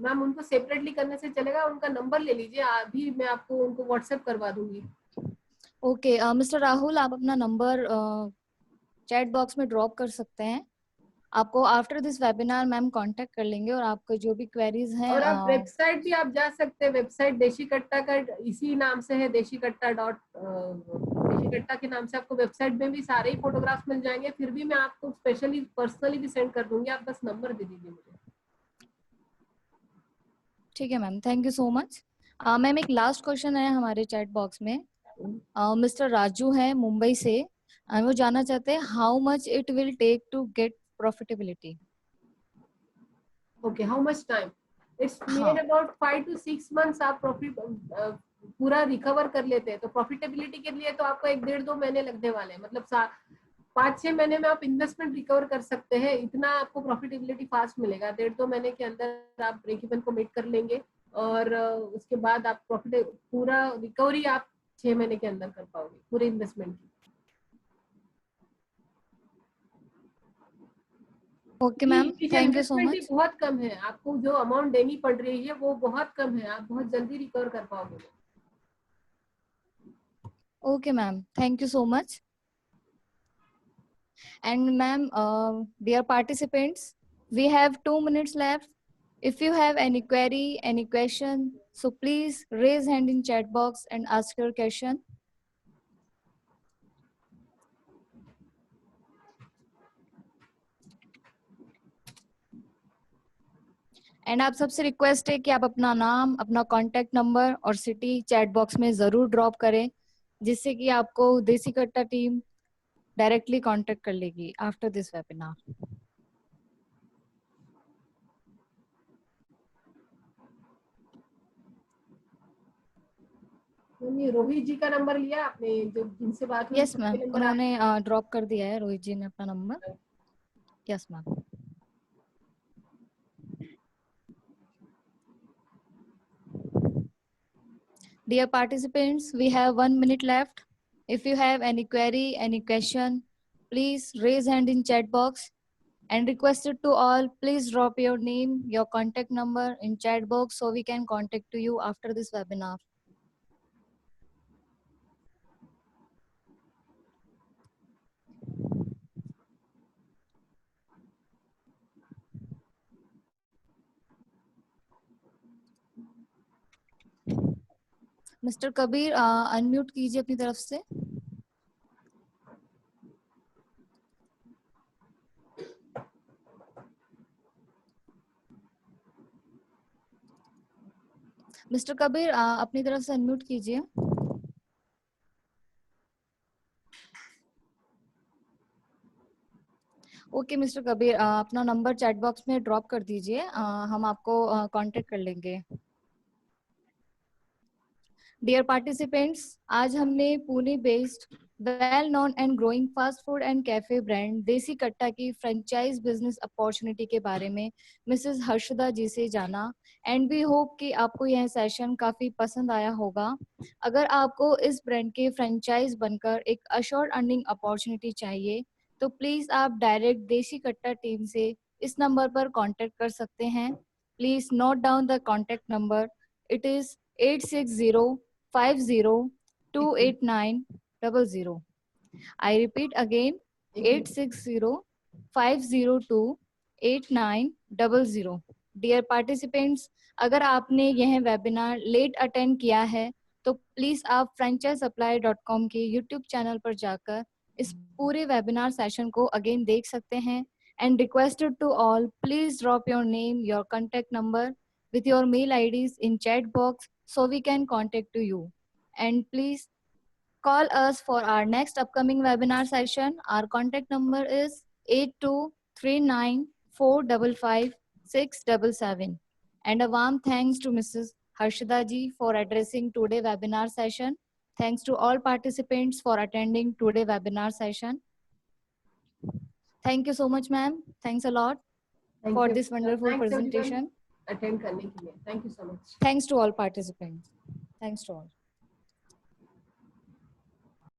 मैम उनको सेपरेटली करने से चलेगा, उनका नंबर ले लीजिए, अभी मैं आपको उनको व्हाट्सएप करवा दूंगी। ओके मिस्टर राहुल, आप अपना नंबर चैट बॉक्स में ड्रॉप कर सकते हैं। आपको after this webinar ma'am contact कर लेंगे और आपको जो भी क्वेरीज हैं। और आप वेबसाइट भी आप जा सकते हैं, वेबसाइट देशी कट्टा का इसी नाम से है, देशी कट्टा के नाम से आपको वेबसाइट में भी सारे ही फोटोग्राफ्स मिल जाएंगे। फिर भी मैं आपको स्पेशली पर्सनली भी सेंड कर दूंगी, आप बस नंबर दे दीजिए मुझे। ठीक है ma'am, thank you so much. Ma'am एक लास्ट क्वेश्चन है हमारे चैट बॉक्स में। मिस्टर राजू है मुंबई से, वो जानना चाहते हैं how much it will take to get profitability. Okay, how much time? It's near about 5 to 6 months आप प्रॉफिट पूरा रिकवर कर लेते हैं। तो प्रॉफिटेबिलिटी के लिए तो आपको 1-1.5-2 महीने लगने वाले हैं, मतलब 5-6 महीने में आप इन्वेस्टमेंट रिकवर कर सकते हैं। इतना आपको प्रॉफिटेबिलिटी फास्ट मिलेगा। 1.5-2 महीने के अंदर आप ब्रेक इवन को मीट कर लेंगे, और उसके बाद आप प्रॉफिट पूरा रिकवरी आप 6 महीने के अंदर कर पाओगे पूरे इन्वेस्टमेंट की। Okay ma'am, thank you so investment much. बहुत कम है, आपको जो अमाउंट देनी पड़ रही है वो बहुत कम है, आप बहुत जल्दी रिकवर कर पाओगे। Okay ma'am, thank you so much. And ma'am, dear participants, we have 2 minutes left. If you have any query, any question, so please raise hand in chat box and ask your question. And आप सबसे request है कि आप अपना नाम, अपना contact number और city chat box में जरूर ड्रॉप करें, जिससे कि आपको देसी कट्टा टीम डायरेक्टली कांटेक्ट कर लेगी आफ्टर दिस वेबिनार। ये रोहित जी का नंबर लिया आपने, जो जिनसे बात हुई? यस मैम, उन्होंने ड्रॉप कर दिया है, रोहित जी ने अपना number. Yes ma'am. Dear participants, we have 1 minute left. If you have any query, any question, please raise hand in chat box. And requested to all, please drop your name, your contact number in chat box so we can contact to you after this webinar. Mister Kabir, unmute कीजिए अपनी तरफ से। Mister Kabir, अपनी तरफ से unmute कीजिए। Okay mister Kabir, अपना number chat box में ड्रॉप कर दीजिए, हम आपको कांटेक्ट कर लेंगे। डियर पार्टिसिपेंट्स, आज हमने Pune based well known and growing fast food and cafe brand देसी कट्टा की फ्रेंचाइज बिजनेस अपॉर्चुनिटी के बारे में मिसेस हर्षदा जी से जाना एंड वी होप कि आपको यह सेशन काफी पसंद आया होगा। अगर आपको इस ब्रांड के फ्रेंचाइज बनकर एक अश्योर्ड अर्निंग अपॉर्चुनिटी चाहिए तो प्लीज आप डायरेक्ट देसी कट्टा टीम से इस नंबर पर कांटेक्ट कर सकते हैं। Please note down the contact number, it is 8605028900। I repeat again, 8605028900। Dear participants, अगर आपने यह वेबिनार लेट अटेंड किया है तो प्लीज आप franchisesupply.com के यूट्यूब चैनल पर जाकर इस पूरे वेबिनार सेशन को अगेन देख सकते हैं and requested to all, please drop your name, your contact number with your mail IDs in chat box so we can contact to you. And please call us for our next upcoming webinar session. Our contact number is 8239455677. And a warm thanks to Mrs. Harshada ji for addressing today's webinar session. Thanks to all participants for attending today's webinar session. Thank you so much, ma'am. Thanks a lot for this wonderful presentation. Attend करने के लिए thank you so much. Thanks to all participants. Thanks to all.